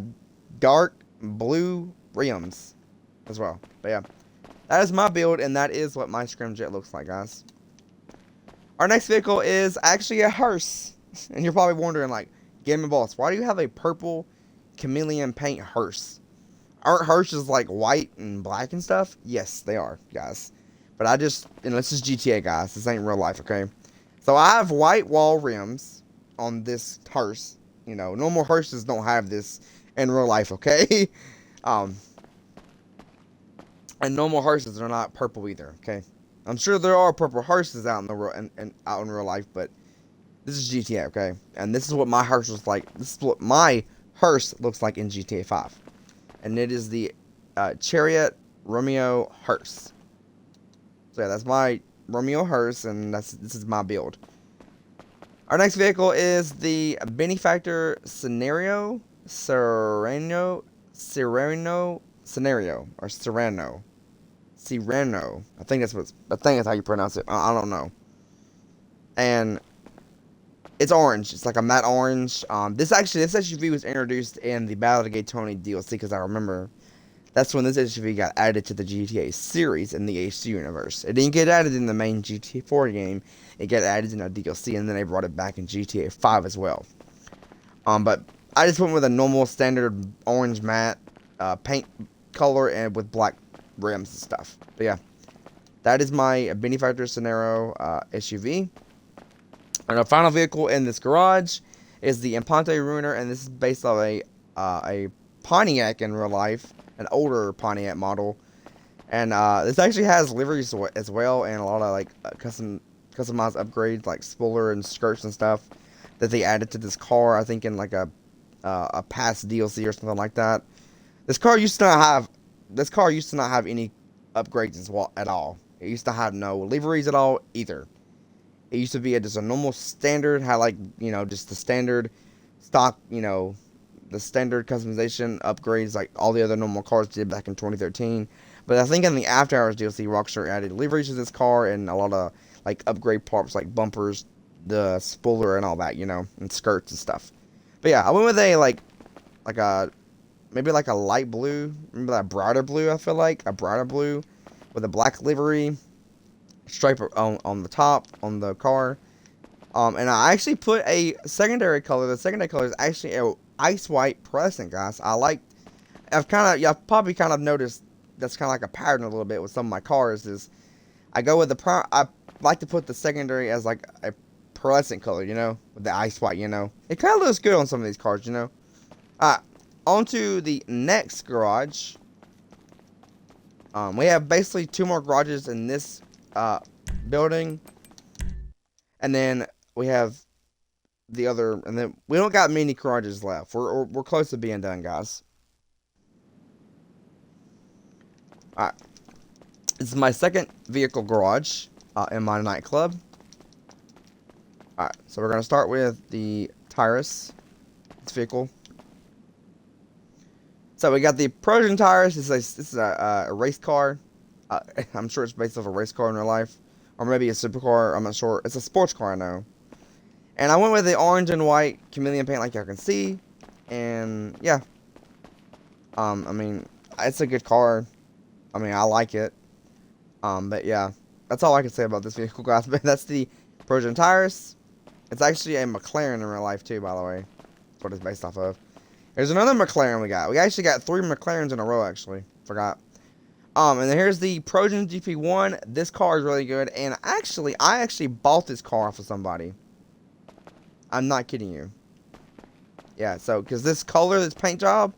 Speaker 1: dark blue rims as well. But yeah, that is my build, and that is what my scramjet looks like, guys. Our next vehicle is actually a hearse. And you're probably wondering, like, Gaming Boss, why do you have a purple chameleon paint hearse? Aren't hearses like white and black and stuff? Yes, they are, guys. But I just, this is GTA, guys. This ain't real life, okay? So I have white wall rims on this hearse. Normal hearses don't have this in real life, okay? And normal hearses are not purple either, okay? I'm sure there are purple hearses out in the out in real life, but this is GTA, okay? And this is what my hearse looks like. This is what my hearse looks like in GTA 5. And it is the Chariot Romeo hearse. So yeah, that's my Romeo hearse, and this is my build. Our next vehicle is the Benefactor Scenario, Serrano. I think that's how you pronounce it. I don't know. And it's orange. It's like a matte orange. This SUV was introduced in the Battle of Daytona DLC, because I remember that's when this SUV got added to the GTA series in the AC universe. It didn't get added in the main GTA 4 game. It got added in a DLC, and then they brought it back in GTA 5 as well. But I just went with a normal standard orange matte paint color and with black rims and stuff. But yeah, that is my Benefactor Scenario SUV. And our final vehicle in this garage is the Impante Ruiner, and this is based on a Pontiac in real life, an older Pontiac model. And this actually has liveries as well, and a lot of like customized upgrades like spoiler and skirts and stuff that they added to this car. I think in like a past DLC or something like that. This car used to not have any upgrades at all. It used to have no liveries at all either. It used to be just a normal standard, had like, just the standard stock, the standard customization upgrades like all the other normal cars did back in 2013. But I think in the After Hours DLC, Rockstar added liveries to this car and a lot of like upgrade parts like bumpers, the spoiler and all that, and skirts and stuff. But yeah, I went with maybe like a light blue, maybe like a brighter blue, I feel like. A brighter blue with a black livery stripe on the top on the car. And I actually put a secondary color. The secondary color is actually a ice white pearlescent, guys. Y'all probably kind of noticed that's kind of like a pattern a little bit with some of my cars. Is I like to put the secondary as like a pearlescent color, with the ice white, It kind of looks good on some of these cars, On to the next garage. We have basically 2 more garages in this building, and then we have the other, and then we don't got many garages left. We're close to being done, guys. Alright, this is my second vehicle garage in my nightclub. Alright, so we're gonna start with the Tyrus, this vehicle. So we got the Proton Tyrus. This is a race car. I'm sure it's based off a race car in real life, or maybe a supercar. I'm not sure. It's a sports car, I know. And I went with the orange and white chameleon paint, like y'all can see. And yeah, I mean, it's a good car. I mean, I like it. But yeah, that's all I can say about this vehicle, guys. But that's the Proton Tyrus. It's actually a McLaren in real life too, by the way. That's what it's based off of. There's another McLaren we got. We actually got 3 McLarens in a row, actually. Forgot. And then here's the Proton GP1. This car is really good. And actually, I actually bought this car off of somebody. I'm not kidding you. Yeah, so, because this color, this paint job,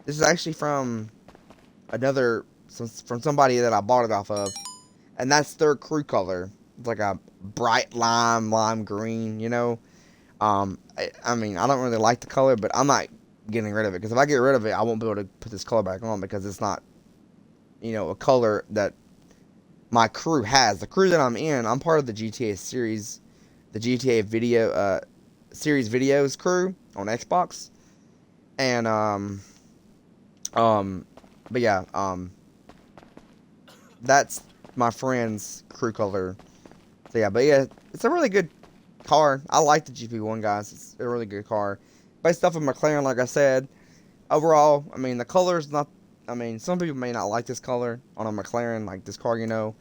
Speaker 1: this is actually from from somebody that I bought it off of. And that's their crew color. It's like a bright lime green, I mean, I don't really like the color, but I'm not getting rid of it, because if I get rid of it, I won't be able to put this color back on, because it's not, a color that my crew has. The crew that I'm in, I'm part of the GTA series, the GTA video, series videos crew on Xbox, and, but yeah, that's my friend's crew color. So yeah, but yeah, it's a really good car. I like the GP1, guys. It's a really good car. Based off of McLaren, like I said. Overall, I mean, the color's not I mean, some people may not like this color on a McLaren, like this car, you know.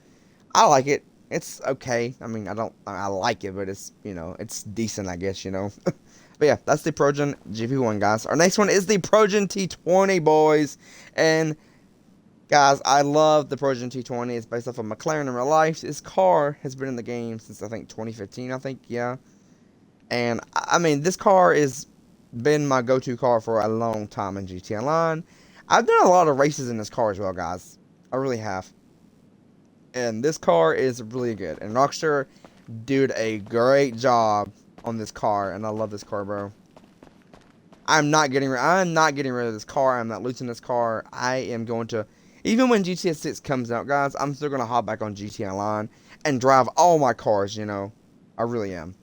Speaker 1: I like it. It's okay. I mean, I like it, but it's, you know, it's decent, I guess, you know. But yeah, that's the Progen GP1, guys. Our next one is the Progen T20, boys. And, guys, I love the Progen T20. It's based off of McLaren in real life. This car has been in the game since, I think, 2015, I think, yeah. And, I mean, this car has been my go-to car for a long time in GT Online. I've done a lot of races in this car as well, guys. I really have. And this car is really good. And Rockstar did a great job on this car. And I love this car, bro. I'm not getting rid of this car. I'm not losing this car. I am going to, even when GTA 6 comes out, guys, I'm still going to hop back on GT Online and drive all my cars, you know. I really am.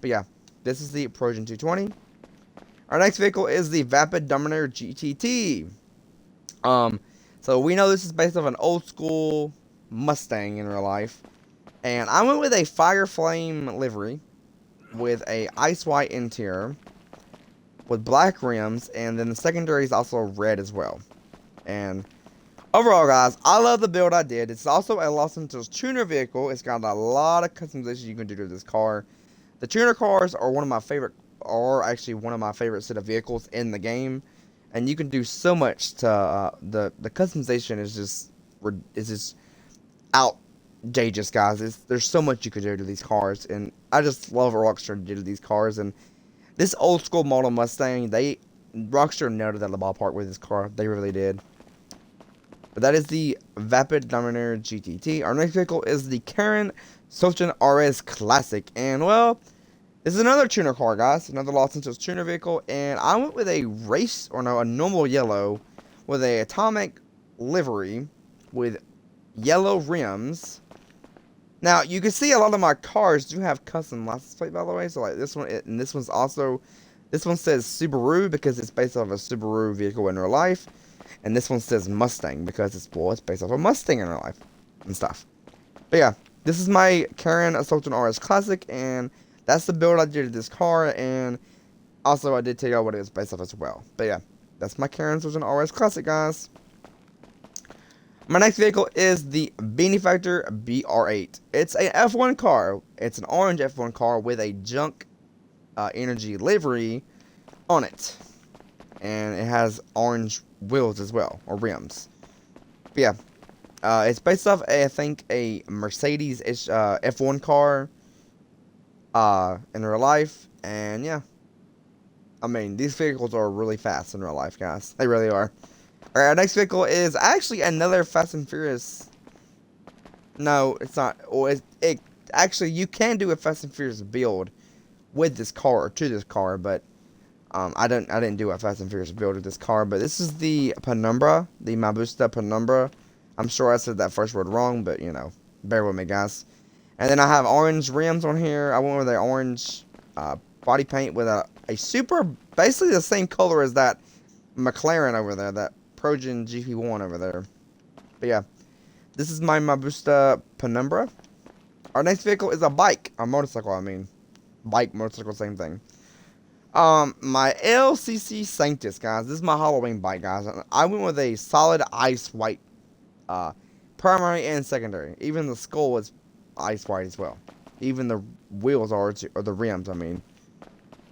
Speaker 1: But yeah, this is the Progen 220. Our next vehicle is the Vapid Dominator GTT. So we know this is based off an old school Mustang in real life. And I went with a Fire Flame livery with a ice white interior with black rims, and then the secondary is also red as well. And overall, guys, I love the build I did. It's also a Los Santos tuner vehicle. It's got a lot of customization you can do to this car. The tuner cars are one of my favorite, or actually one of my favorite set of vehicles in the game. And you can do so much to the customization is just outrageous, guys. There's so much you could do to these cars, and I just love what Rockstar did to these cars. And this old school model Mustang, Rockstar nailed it out of the ballpark with this car. They really did. But that is the Vapid Dominator GTT. Our next vehicle is the Karin Sultan RS Classic, and well, this is another tuner car, guys. Another Los Santos tuner vehicle, and I went with a a normal yellow with a atomic livery with yellow rims. Now, you can see a lot of my cars do have custom license plate, by the way. So, like this one, and this one says Subaru because it's based off a Subaru vehicle in real life. And this one says Mustang because it's based off a Mustang in real life and stuff. But yeah, this is my Karin Sultan RS Classic, and that's the build I did to this car. And also, I did tell you what it was based off as well. But yeah, that's my Karin Sultan RS Classic, guys. My next vehicle is the Benefactor BR8. It's a F1 car. It's an orange F1 car with a junk energy livery on it. And it has orange wheels as well, or rims. But yeah, it's based off, I think, a Mercedes F1 car in real life. And yeah, I mean, these vehicles are really fast in real life, guys. They really are. Alright, our next vehicle is actually another Fast and Furious. No, it's not. Well, actually, you can do a Fast and Furious build with this car, or to this car, but I didn't do a Fast and Furious build with this car. But this is the Penumbra, the Mabusta Penumbra. I'm sure I said that first word wrong, but you know, bear with me, guys. And then I have orange rims on here. I went with an orange body paint with a super, basically the same color as that McLaren over there, that Progen GP1 over there. But yeah, this is my Mabusta Penumbra. Our next vehicle is a bike, a motorcycle, I mean. Bike, motorcycle, same thing. My LCC Sanctus, guys. This is my Halloween bike, guys. I went with a solid ice white, primary and secondary. Even the skull is ice white as well. Even the wheels are, or the rims, I mean.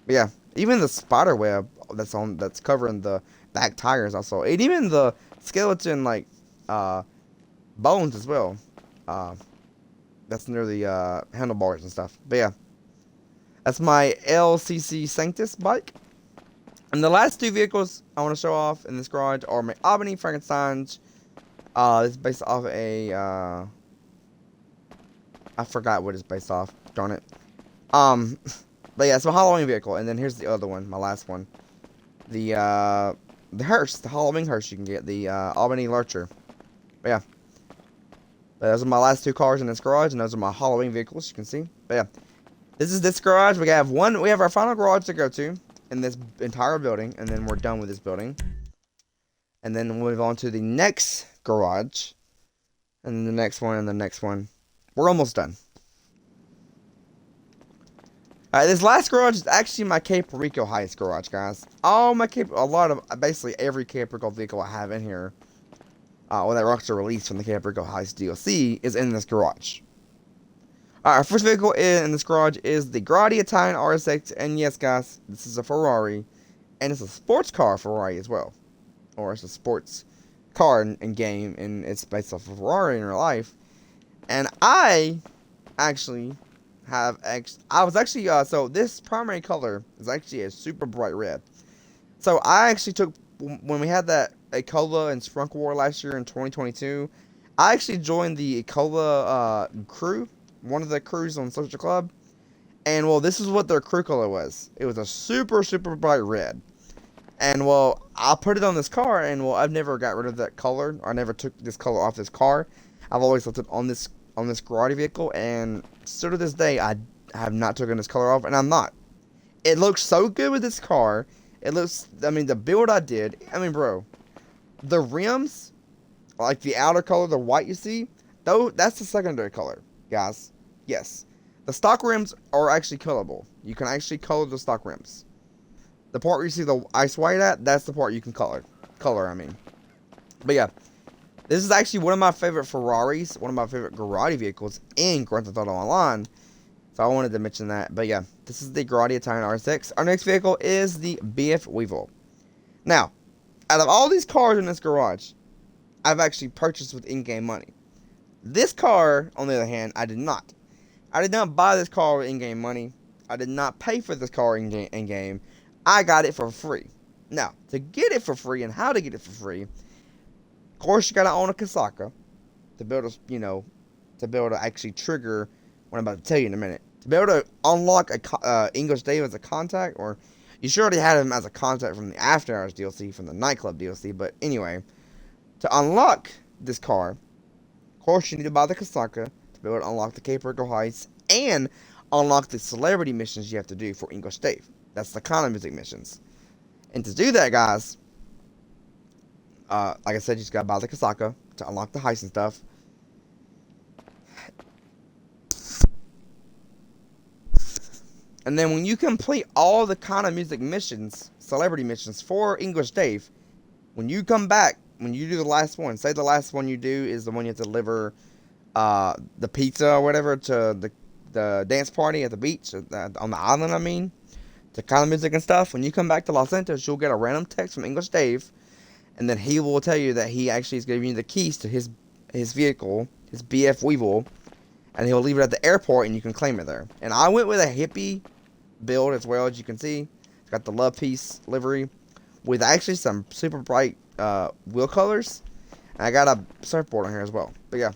Speaker 1: But yeah, even the spider web that's covering the back tires also, and even the skeleton bones as well. That's near the handlebars and stuff. But yeah, that's my LCC Sanctus bike. And the last two vehicles I want to show off in this garage are my Albany Frankenstein's. It's based off a I forgot what it's based off. Darn it. But yeah, it's my Halloween vehicle. And then here's the other one, my last one. The hearse, the Halloween hearse you can get, the Albany Lurcher. But yeah, those are my last two cars in this garage, and those are my Halloween vehicles, you can see. But yeah, this is this garage. We have our final garage to go to in this entire building, and then we're done with this building. And then we'll move on to the next garage, and then the next one, and the next one. We're almost done. Alright, this last garage is actually my Cape Rico Heights garage, guys. Basically every Cape Rico vehicle I have in here or that Rockstar released from the Caprico Heist DLC, is in this garage. Our first vehicle in this garage is the Grotti Italian RSX, and yes, guys, this is a Ferrari, and it's a sports car Ferrari as well, or it's a sports car in game, and it's based off of Ferrari in real life. And I actually so this primary color is actually a super bright red. So I actually took, when we had that Ecola and Sprunk War last year in 2022, I actually joined the Ecola crew, one of the crews on Social Club, and well, this is what their crew color was. It was a super, super bright red. And well, I put it on this car, and well, I've never got rid of that color. I never took this color off this car. I've always left it on this Grotti vehicle, and still to this day, I have not taken this color off, and I'm not. It looks so good with this car. It looks, I mean, the build I did, I mean, bro, the rims, like the outer color, the white you see, though, that's the secondary color, guys. Yes. The stock rims are actually colorable. You can actually color the stock rims. The part where you see the ice white at, that's the part you can color. I mean. But yeah, this is actually one of my favorite Ferraris, one of my favorite Grotti vehicles in Grand Theft Auto Online. So I wanted to mention that. But yeah, this is the Grotti Italian RSX. Our next vehicle is the BF Weevil. Now, out of all these cars in this garage, I've actually purchased with in-game money. This car, on the other hand, I did not. I did not buy this car with in-game money. I did not pay for this car in-game. I got it for free. Now, to get it for free and how to get it for free, of course, you gotta own a Kasaka to be able to actually trigger what I'm about to tell you in a minute. To be able to unlock English Dave as a contact, or you should already had him as a contact from the After Hours DLC, from the Nightclub DLC, but anyway, to unlock this car, of course, you need to buy the Kasaka to be able to unlock the Cape Rico Heights and unlock the celebrity missions you have to do for English Dave. That's the kind of music missions. And to do that, guys, like I said, you just gotta buy the Kasaka to unlock the heists and stuff. And then when you complete all the kind of music missions, celebrity missions for English Dave, when you come back, when you do the last one, say the last one you do is the one you have to deliver the pizza or whatever to the dance party at the beach, on the island, I mean, the kind of music and stuff. When you come back to Los Santos, you'll get a random text from English Dave, and then he will tell you that he actually is giving you the keys to his vehicle, his BF Weevil, and he'll leave it at the airport, and you can claim it there. And I went with a hippie build as well, as you can see. It's got the Love Piece livery with actually some super bright wheel colors. And I got a surfboard on here as well. But yeah,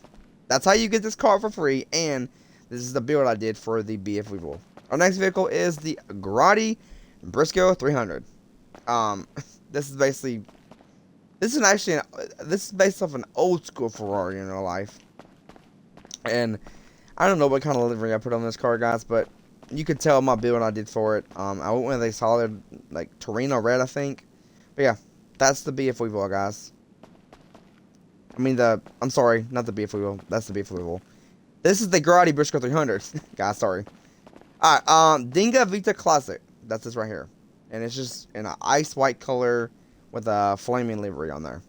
Speaker 1: that's how you get this car for free, and this is the build I did for the BF Weevil. Our next vehicle is the Grotti Briscoe 300. This is based off an old school Ferrari in real life. And I don't know what kind of livery I put on this car, guys, but you could tell my build I did for it. I went with a solid, like, Torino red, I think. But yeah, that's the BF Weevil, guys. I mean, I'm sorry, not the BF Weevil. That's the BF Weevil. This is the Grotti Briscoe 300. Guys, sorry. Alright, Dinga Vita Classic. That's this right here. And it's just in an ice white color with a flaming livery on there.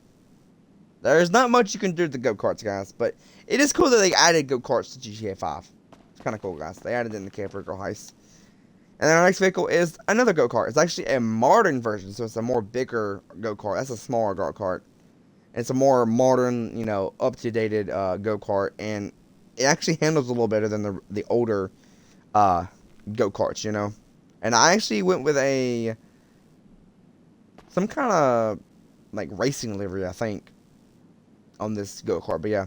Speaker 1: There's not much you can do to the go-karts, guys, but it is cool that they added go-karts to GTA 5. It's kind of cool, guys. They added it in the Camp Rico Heist. And then our next vehicle is another go-kart. It's actually a modern version, so it's a more bigger go-kart. That's a smaller go-kart. It's a more modern, up-to-dated go-kart, and it actually handles a little better than the older go-karts, And I actually went with some kind of, like, racing livery, I think, on this go-kart, but yeah.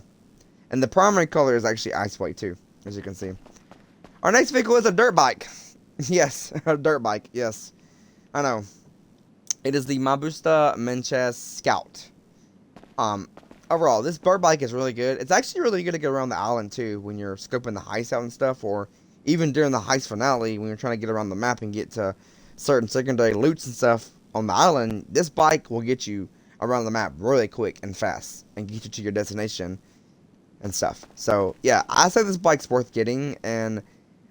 Speaker 1: And the primary color is actually ice white, too, as you can see. Our next vehicle is a dirt bike. Yes, a dirt bike, yes. I know. It is the Mabusta Menches Scout. Overall, this dirt bike is really good. It's actually really good to get around the island, too, when you're scoping the heist out and stuff, or even during the heist finale, when you're trying to get around the map and get to certain secondary loots and stuff on the island. This bike will get you around the map really quick and fast and get you to your destination and stuff. So, yeah, I say this bike's worth getting, and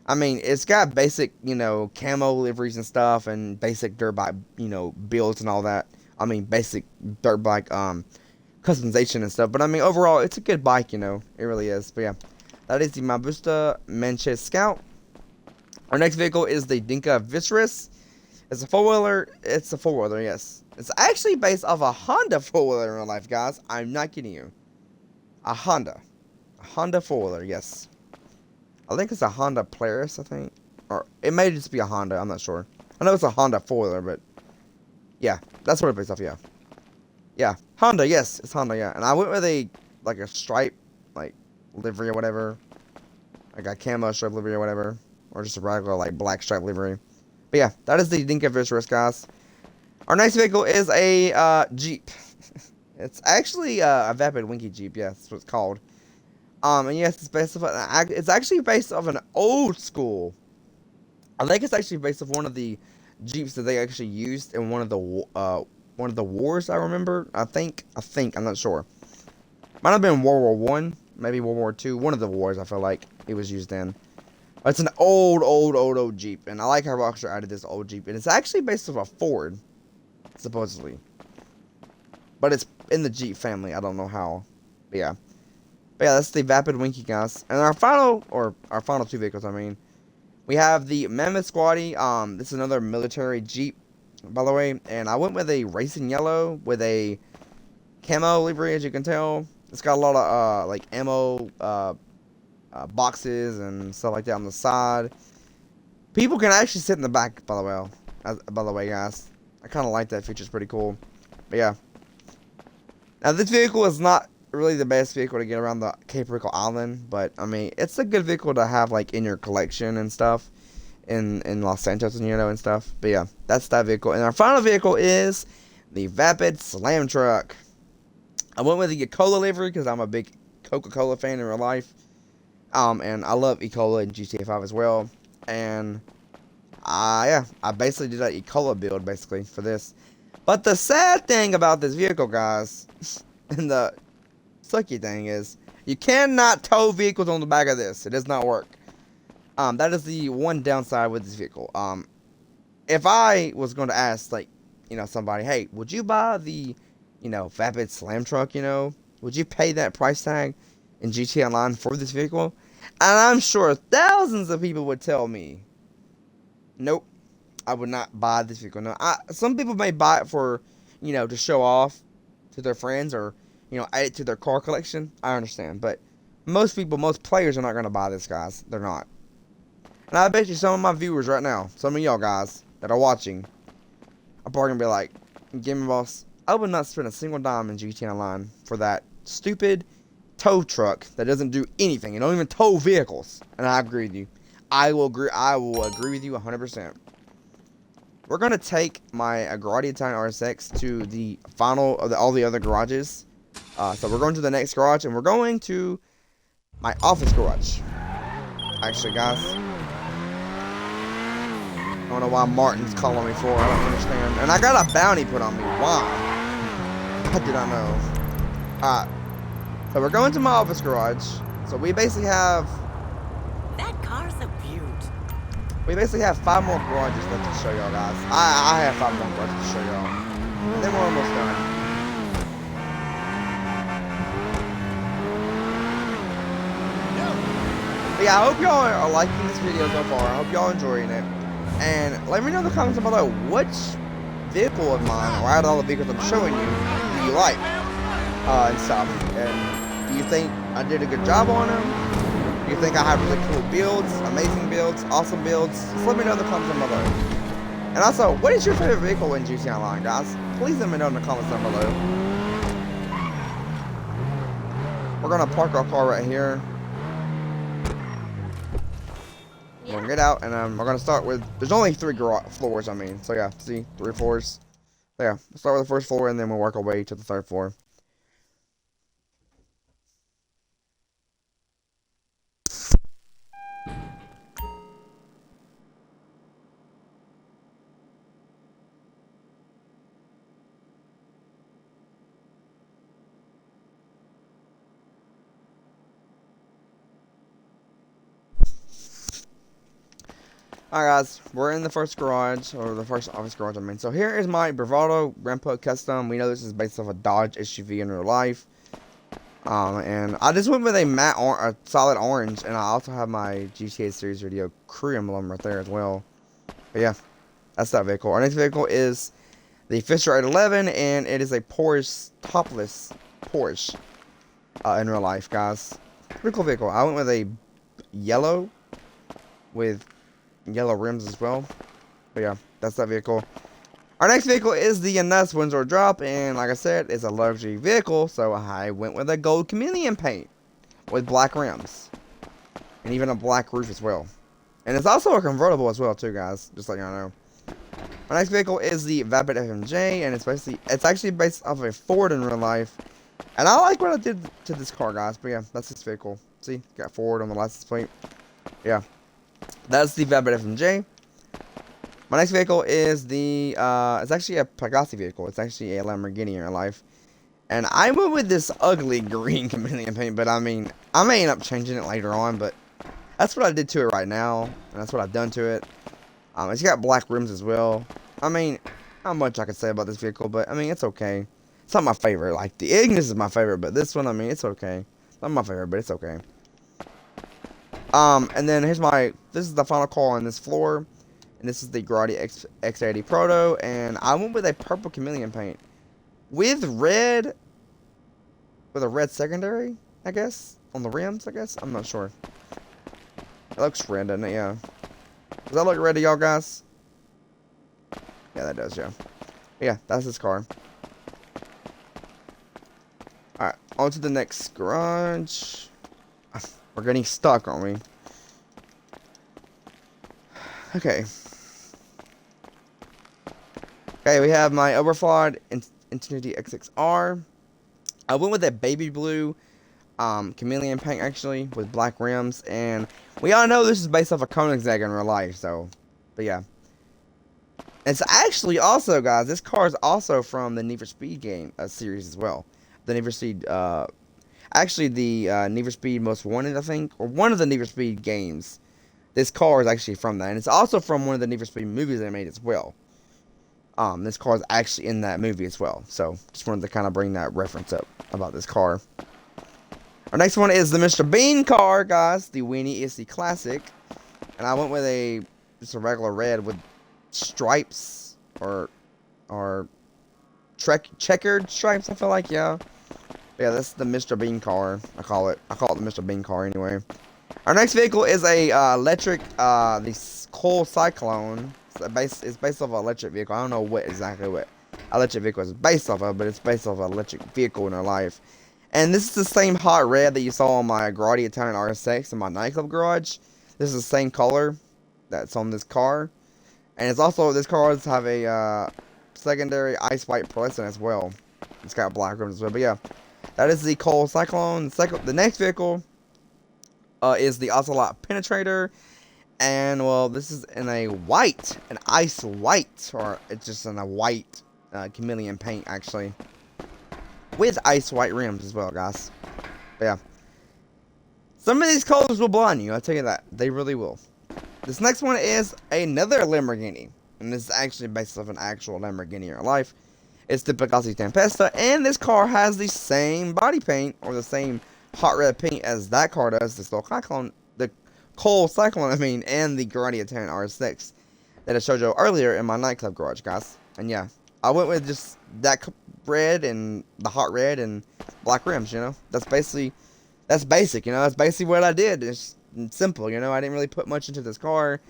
Speaker 1: I mean, it's got basic, camo liveries and stuff, and basic dirt bike, builds and all that. I mean, basic dirt bike, customization and stuff. But I mean, overall, it's a good bike, you know. It really is. But yeah, that is the Mabusta Manchester Scout. Our next vehicle is the Dinka Viscerus. It's a four-wheeler. It's a four-wheeler, yes. It's actually based off a Honda four-wheeler in real life, guys. I'm not kidding you. A Honda four-wheeler, yes. I think it's a Honda Polaris, I think. Or it may just be a Honda, I'm not sure. I know it's a Honda four-wheeler, but yeah, that's what it's based off, yeah. Yeah, Honda, yes, it's Honda, yeah. And I went with a, like a stripe, like, livery or whatever. Like a camo stripe livery or whatever. Or just a regular, like, black stripe livery. But yeah, that is the Dinka Viscerus, guys. Our next vehicle is a Jeep. It's actually a Vapid Winky Jeep, yeah, that's what it's called. And yes, it's actually based off an old school. I think it's actually based off one of the Jeeps that they actually used in one of the wars. I remember. I think. I'm not sure. Might have been World War One, maybe World War Two. One of the wars. I feel like it was used in. It's an old Jeep, and I like how Rockstar added this old Jeep, and it's actually based off a Ford, supposedly. But it's in the Jeep family. I don't know how. But yeah. But yeah, that's the Vapid Winky, guys. And our final two vehicles, I mean, we have the Mammoth Squatty. This is another military Jeep, by the way. And I went with a racing yellow with a camo livery, as you can tell. It's got a lot of, like, ammo, boxes and stuff like that on the side. People can actually sit in the back, by the way, guys. I kind of like that feature. It's pretty cool. But yeah. Now, this vehicle is not really the best vehicle to get around the Cape Rico Island, but I mean, it's a good vehicle to have like in your collection and stuff in Los Santos and and stuff. But yeah, that's that vehicle. And our final vehicle is the Vapid Slam Truck. I went with the Ecola livery because I'm a big Coca-Cola fan in real life. And I love Ecola in GTA 5 as well. And yeah, I basically did an Ecola build basically for this. But the sad thing about this vehicle, guys, and the sucky thing is, you cannot tow vehicles on the back of this. It does not work. That is the one downside with this vehicle. If I was going to ask, like, somebody, hey, would you buy the, Vapid Slam Truck, would you pay that price tag in GTA Online for this vehicle? And I'm sure thousands of people would tell me, nope, I would not buy this vehicle. No, some people may buy it for, to show off to their friends or, add it to their car collection. I understand, but most players are not going to buy this, guys. They're not. And I bet you some of my viewers right now, some of y'all guys that are watching, are probably going to be like, Gaming Boss, I would not spend a single dime in GTA Online for that stupid tow truck that doesn't do anything. It don't even tow vehicles. And I agree with you. I will agree with you 100%. We're going to take my Agrati Italian RSX to the final of all the other garages. So we're going to the next garage, and we're going to my office garage. Actually, guys, I don't know why Martin's calling me for. I don't understand. And I got a bounty put on me. Why? I did not know. Alright. So we're going to my office garage. So we basically have...
Speaker 2: That car's a beaut.
Speaker 1: We basically have 5 more garages left to show y'all, guys. I have 5 more garages to show y'all. And then we're almost done. But yeah, I hope y'all are liking this video so far. I hope y'all enjoying it. And let me know in the comments below which vehicle of mine, or out of all the vehicles I'm showing you, do you like? And stuff. And do you think I did a good job on them? Do you think I have really cool builds, amazing builds, awesome builds? Just let me know in the comments down below. And also, what is your favorite vehicle in GTA Online, guys? Please let me know in the comments down below. We're gonna park our car right here. We're gonna get out, and we're gonna start with. There's only 3 floors. I mean, so yeah, see, 3 floors. So yeah, we'll start with the first floor, and then we'll work our way to the 3rd floor. Alright guys, we're in the first garage, or the first office garage I mean. So here is my Bravado Rampo Custom. We know this is based off a Dodge SUV in real life. And I just went with a solid orange, and I also have my GTA Series Radio crew emblem right there as well. But yeah, that's that vehicle. Our next vehicle is the Fisher 811, and it is a Porsche, topless Porsche, in real life, guys. Pretty cool vehicle. I went with a yellow with yellow rims as well. But yeah, that's that vehicle. Our next vehicle is the Ness Windsor Drop, and like I said, it's a luxury vehicle, so I went with a gold chameleon paint with black rims and even a black roof as well. And it's also a convertible as well too, guys, just like y'all know. Our next vehicle is the Vapid FMJ, and it's actually based off of a Ford in real life. And I like what I did to this car, guys. But yeah, that's this vehicle. See, got Ford on the license plate. Yeah. That's the Vapid FMJ. My next vehicle is the, it's actually a Pagani vehicle. It's actually a Lamborghini in real life. And I went with this ugly green chameleon paint, but I mean, I may end up changing it later on, but that's what I did to it right now. And that's what I've done to it. It's got black rims as well. I mean, not much I could say about this vehicle, but I mean, it's okay. It's not my favorite. Like, the Ignis is my favorite, but this one, I mean, it's okay. Not my favorite, but it's okay. And then here's this is the final car on this floor. And this is the Grotti X80 Proto. And I went with a purple chameleon paint. With a red secondary, I guess. On the rims, I guess. I'm not sure. It looks red, doesn't it? Yeah. Does that look red to y'all guys? Yeah, that does, yeah. Yeah, that's this car. Alright, on to the next garage. We're getting stuck, aren't we? Okay. Okay, we have my Overflawed Infiniti X6R. I went with that baby blue chameleon paint, actually, with black rims. And we all know this is based off a Koenigsegg in real life, so. But yeah. It's actually also, guys, this car is also from the Need for Speed game series as well. The Need for Speed, actually the Need for Speed Most Wanted, I think, or one of the Need for Speed games. This car is actually from that, and it's also from one of the Need for Speed movies they made as well. This car is actually in that movie as well, so just wanted to kind of bring that reference up about this car. Our next one is the Mr. Bean car, guys, the Weenie ESC Classic, and I went with just a regular red with stripes or checkered stripes. I feel like, yeah, that's the Mr. Bean car. I call it the Mr. Bean car anyway. Our next vehicle is a electric the Cole Cyclone. It's based off an electric vehicle. I don't know exactly what electric vehicle is based off of, but it's based off an electric vehicle in our life. And this is the same hot red that you saw on my Grotti Italian RS6 in my nightclub garage. This is the same color that's on this car. And it's also, this car does have a secondary ice white pearlescent as well. It's got black rims as well. But yeah, that is the Cole Cyclone. The next vehicle is the Ocelot Penetrator. And, well, this is in a white, an ice white, or it's just in a white chameleon paint, actually. With ice white rims as well, guys. But yeah. Some of these colors will blind you, I'll tell you that. They really will. This next one is another Lamborghini. And this is actually based off an actual Lamborghini in real life. It's the Pagani Tempesta. And this car has the same body paint, or the same hot red paint as that car does. The Cole Cyclone, and the Grotti Italian RS6 that I showed you earlier in my nightclub garage, guys. And yeah, I went with just that red and the hot red and black rims, you know. That's basic, you know. That's basically what I did. It's simple, you know. I didn't really put much into this car.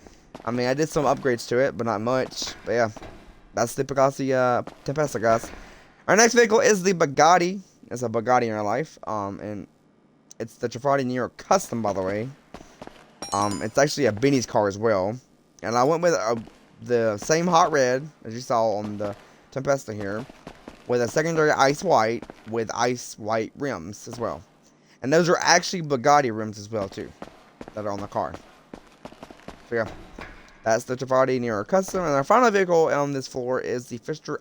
Speaker 1: I mean, I did some upgrades to it, but not much. But yeah, that's the Pagani Tempesta, guys. Our next vehicle is the Bugatti. It's a Bugatti in real life. And it's the Trafaldi Nero Custom, by the way. It's actually a Benny's car as well. And I went with the same hot red as you saw on the Tempesta here, with a secondary ice white with ice white rims as well. And those are actually Bugatti rims as well too, that are on the car. So yeah, that's the Trafaldi Nero Custom. And our final vehicle on this floor is the Fisker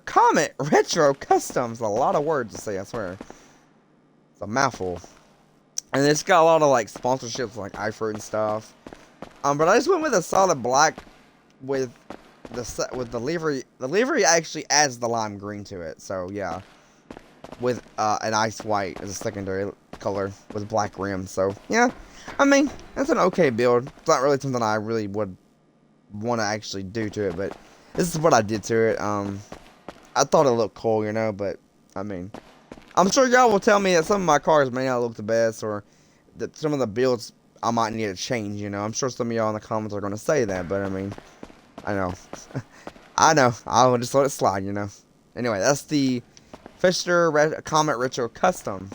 Speaker 1: Comet Retro Customs. A lot of words to say, I swear. It's a mouthful. And it's got a lot of like sponsorships like iFruit and stuff. But I just went with a solid black with the livery. The livery actually adds the lime green to it. So yeah, with an ice white as a secondary color with black rims. So yeah, I mean that's an okay build. It's not really something I really would want to actually do to it, but this is what I did to it. I thought it looked cool, you know, but I mean, I'm sure y'all will tell me that some of my cars may not look the best, or that some of the builds I might need to change, you know. I'm sure some of y'all in the comments are going to say that, but I mean, I know. I know. I'll just let it slide, you know. Anyway, that's the Fisher Comet Retro Custom.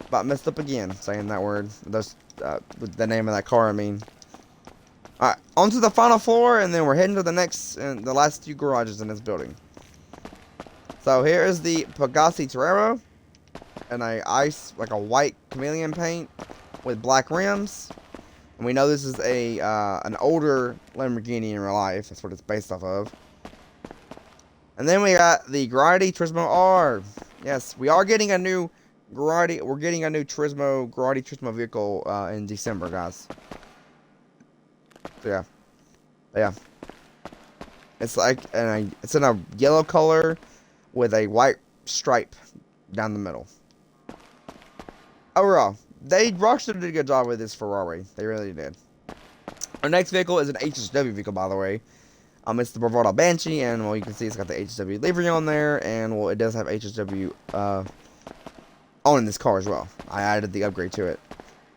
Speaker 1: About messed up again saying that word. That's the name of that car, I mean. Alright, onto the final floor, and then we're heading to the next, and the last two garages in this building. So here is the Pegassi Torero, and like a white chameleon paint with black rims. And we know this is an older Lamborghini in real life. That's what it's based off of. And then we got the Grotti Turismo R. Yes, we are getting a new Grotti. We're getting a new Grotti Turismo vehicle in December, guys. So yeah. It's like it's in a yellow color with a white stripe down the middle. Overall, Rockstar did a good job with this Ferrari. They really did. Our next vehicle is an HSW vehicle, by the way. It's the Bravado Banshee, and well, you can see it's got the HSW livery on there, and well, it does have HSW on this car as well. I added the upgrade to it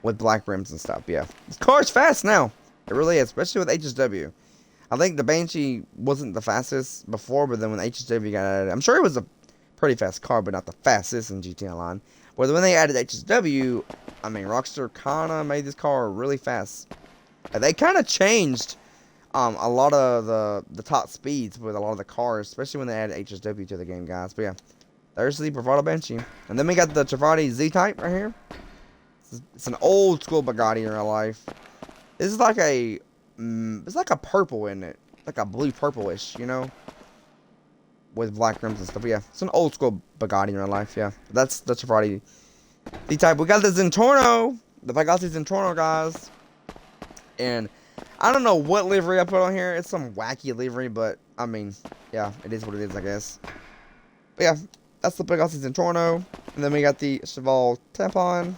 Speaker 1: with black rims and stuff. Yeah, this car's fast now. It really is, especially with HSW. I think the Banshee wasn't the fastest before, but then when HSW got added, I'm sure it was a pretty fast car, but not the fastest in GT Online. But when they added HSW, I mean, Rockstar kind of made this car really fast. They kind of changed a lot of the top speeds with a lot of the cars, especially when they added HSW to the game, guys. But yeah, there's the Bravado Banshee. And then we got the Travati Z-Type right here. It's an old school Bugatti in real life. This is like it's like a purple in it, like a blue purplish, you know, with black rims and stuff. But yeah, it's an old school Bugatti in real life. Yeah, that's the Travati Z-Type. We got the Zentorno, the Pegassi Zentorno, guys, and I don't know what livery I put on here. It's some wacky livery, but I mean, yeah, it is what it is, I guess. But yeah, that's the Pegassi Zentorno, and then we got the Cheval Tampon,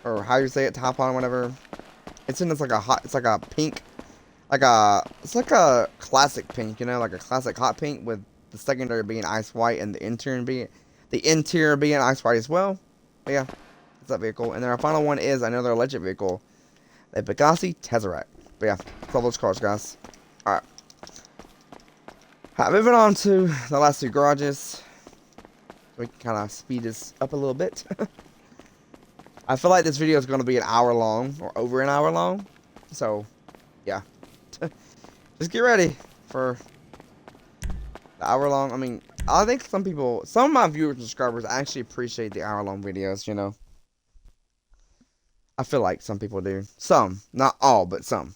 Speaker 1: or how you say it, Tampon, whatever. It's in this it's like a pink, it's like a classic pink, you know, like a classic hot pink with the secondary being ice white and the interior being ice white as well. But yeah, that's that vehicle. And then our final one is another electric vehicle, the Pegassi Tesseract. But yeah, that's all those cars, guys. Alright. Moving on to the last two garages. We can kind of speed this up a little bit. I feel like this video is going to be an hour long, or over an hour long. So, yeah. Just get ready for the hour long. I mean, I think some of my viewers and subscribers actually appreciate the hour long videos, you know. I feel like some people do. Some. Not all, but some.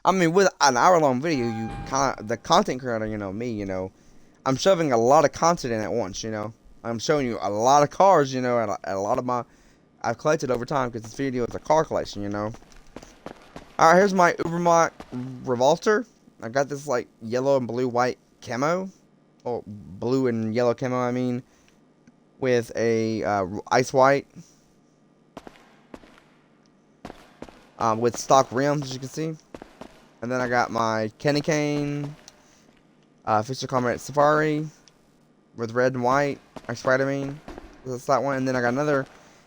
Speaker 1: I mean, with an hour long video, the content creator, you know, me, you know, I'm shoving a lot of content in at once, you know. I'm showing you a lot of cars, you know, and a lot of I've collected over time, because this video is a car collection, you know. Alright, here's my Ubermacht Revolter. I got this, like, yellow and blue white camo. Or blue and yellow camo, I mean. With a ice white. With stock rims, as you can see. And then I got my Kenny Kane Fisher Comet Safari with red and white. Spider-Man. That's that one. And then I got another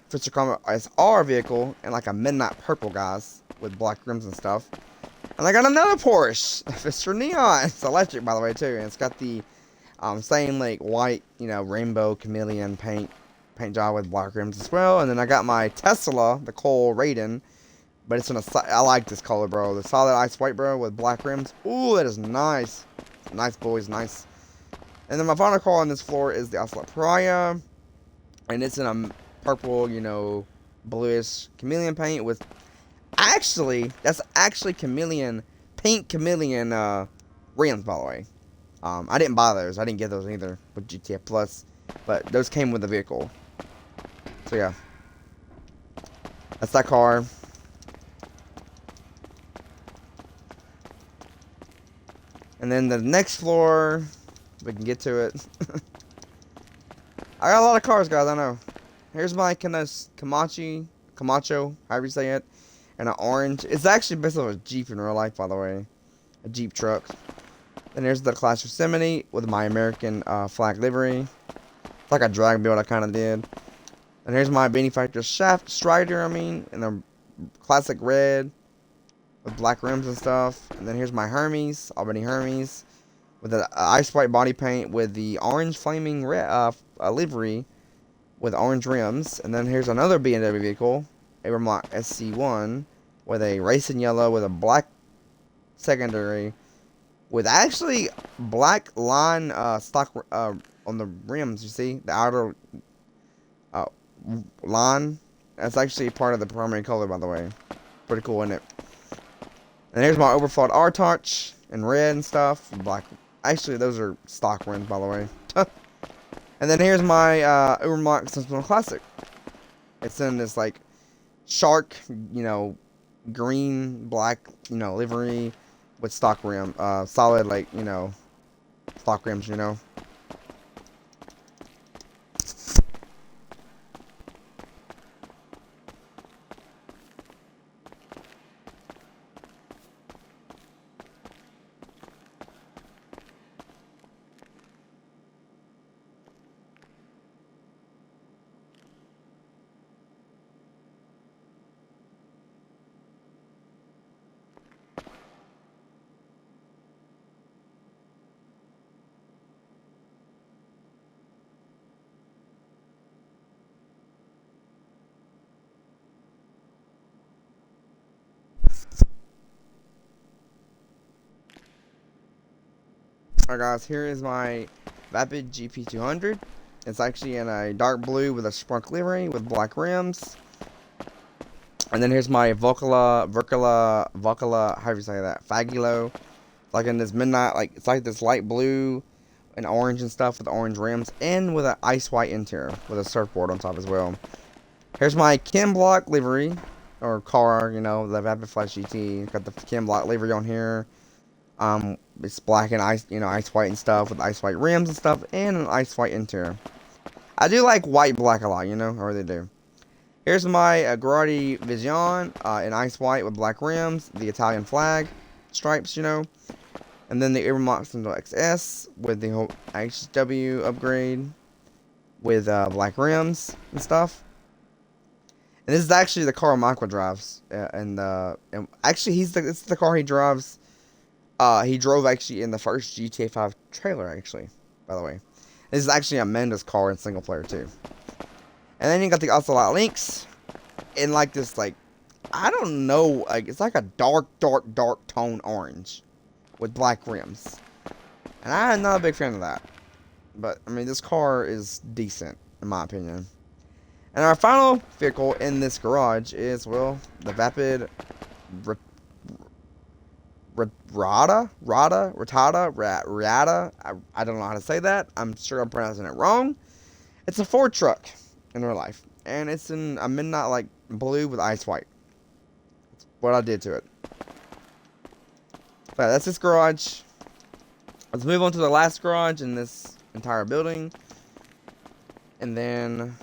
Speaker 1: Fisher Comet SR vehicle in like a midnight purple, guys, with black rims and stuff. And I got another Porsche Fisher Neon. It's electric, by the way, too. And it's got the same like white, you know, rainbow chameleon paint job with black rims as well. And then I got my Tesla, the Cole Raiden. But it's in I like this color, bro. The solid ice white, bro, with black rims. Ooh, that is nice. Nice, boys, nice. And then my final car on this floor is the Ocelot Pariah. And it's in a purple, you know, bluish chameleon paint with... that's actually pink chameleon rims, by the way. I didn't buy those. I didn't get those either with GTA Plus. But those came with the vehicle. So, yeah. That's that car. And then the next floor, we can get to it. I got a lot of cars, guys, I know. Here's my Camacho, however you say it. And an orange. It's actually based on a Jeep in real life, by the way. A Jeep truck. And there's the Class Yosemite with my American flag livery. It's like a drag build I kind of did. And here's my Beanie Factor Strider, in the classic red with black rims and stuff. And then here's my Hermes, Albany Hermes, with the ice white body paint with the orange flaming livery with orange rims. And then here's another BMW vehicle, a Rimlock SC1, with a racing yellow with a black secondary, with actually black line stock on the rims. You see the outer line. That's actually part of the primary color, by the way. Pretty cool, isn't it? And here's my overflowed R-Touch in red and stuff. Black. Actually, those are stock rims, by the way. And then here's my Ubermax Sensible Classic. It's in this like shark, green, black, livery with stock rim, solid, like, stock rims, Alright guys, here is my Vapid GP200. It's actually in a dark blue with a sprunk livery with black rims. And then here's my Vocala, how do you say that? Fagulo. It's like in this midnight, it's like this light blue and orange and stuff with orange rims. And with an ice white interior with a surfboard on top as well. Here's my Ken Block livery, or car, the Vapid Flash GT. Got the Ken Block livery on here. It's black and ice, ice white and stuff with ice white rims and stuff, and an ice white interior. I do like white black a lot, I really do. Here's my Grotti Vision in ice white with black rims, the Italian flag stripes, and then the Ubermax XS with the whole HW upgrade with black rims and stuff. And this is actually the car Michael drives, and actually it's the car he drives. He drove actually in the first GTA 5 trailer, actually, by the way. This is actually Amanda's car in single player too. And then you got the Ocelot Lynx in like this, I don't know, it's like a dark tone orange with black rims. And I'm not a big fan of that. But this car is decent in my opinion. And our final vehicle in this garage is, well, the Vapid Rada. I don't know how to say that. I'm sure I'm pronouncing it wrong. It's a Ford truck in real life, and it's in a midnight blue with ice white. That's what I did to it. But that's this garage. Let's move on to the last garage in this entire building, and then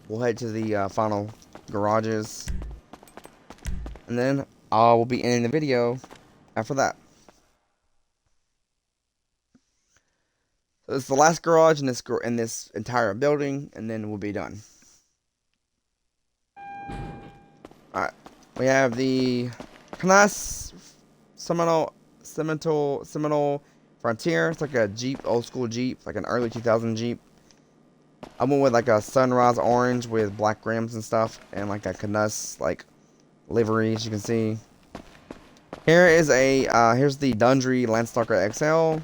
Speaker 1: we'll head to the final garages. And then I will be ending the video after that. So this is the last garage in this entire building, and then we'll be done. Alright. We have the Knaus Seminole Frontier. It's like a Jeep, old school Jeep, like an early 2000 Jeep. I went with a sunrise orange with black rims and stuff, and a Knaus livery, as you can see. Here is here's the Dundry Landstalker XL.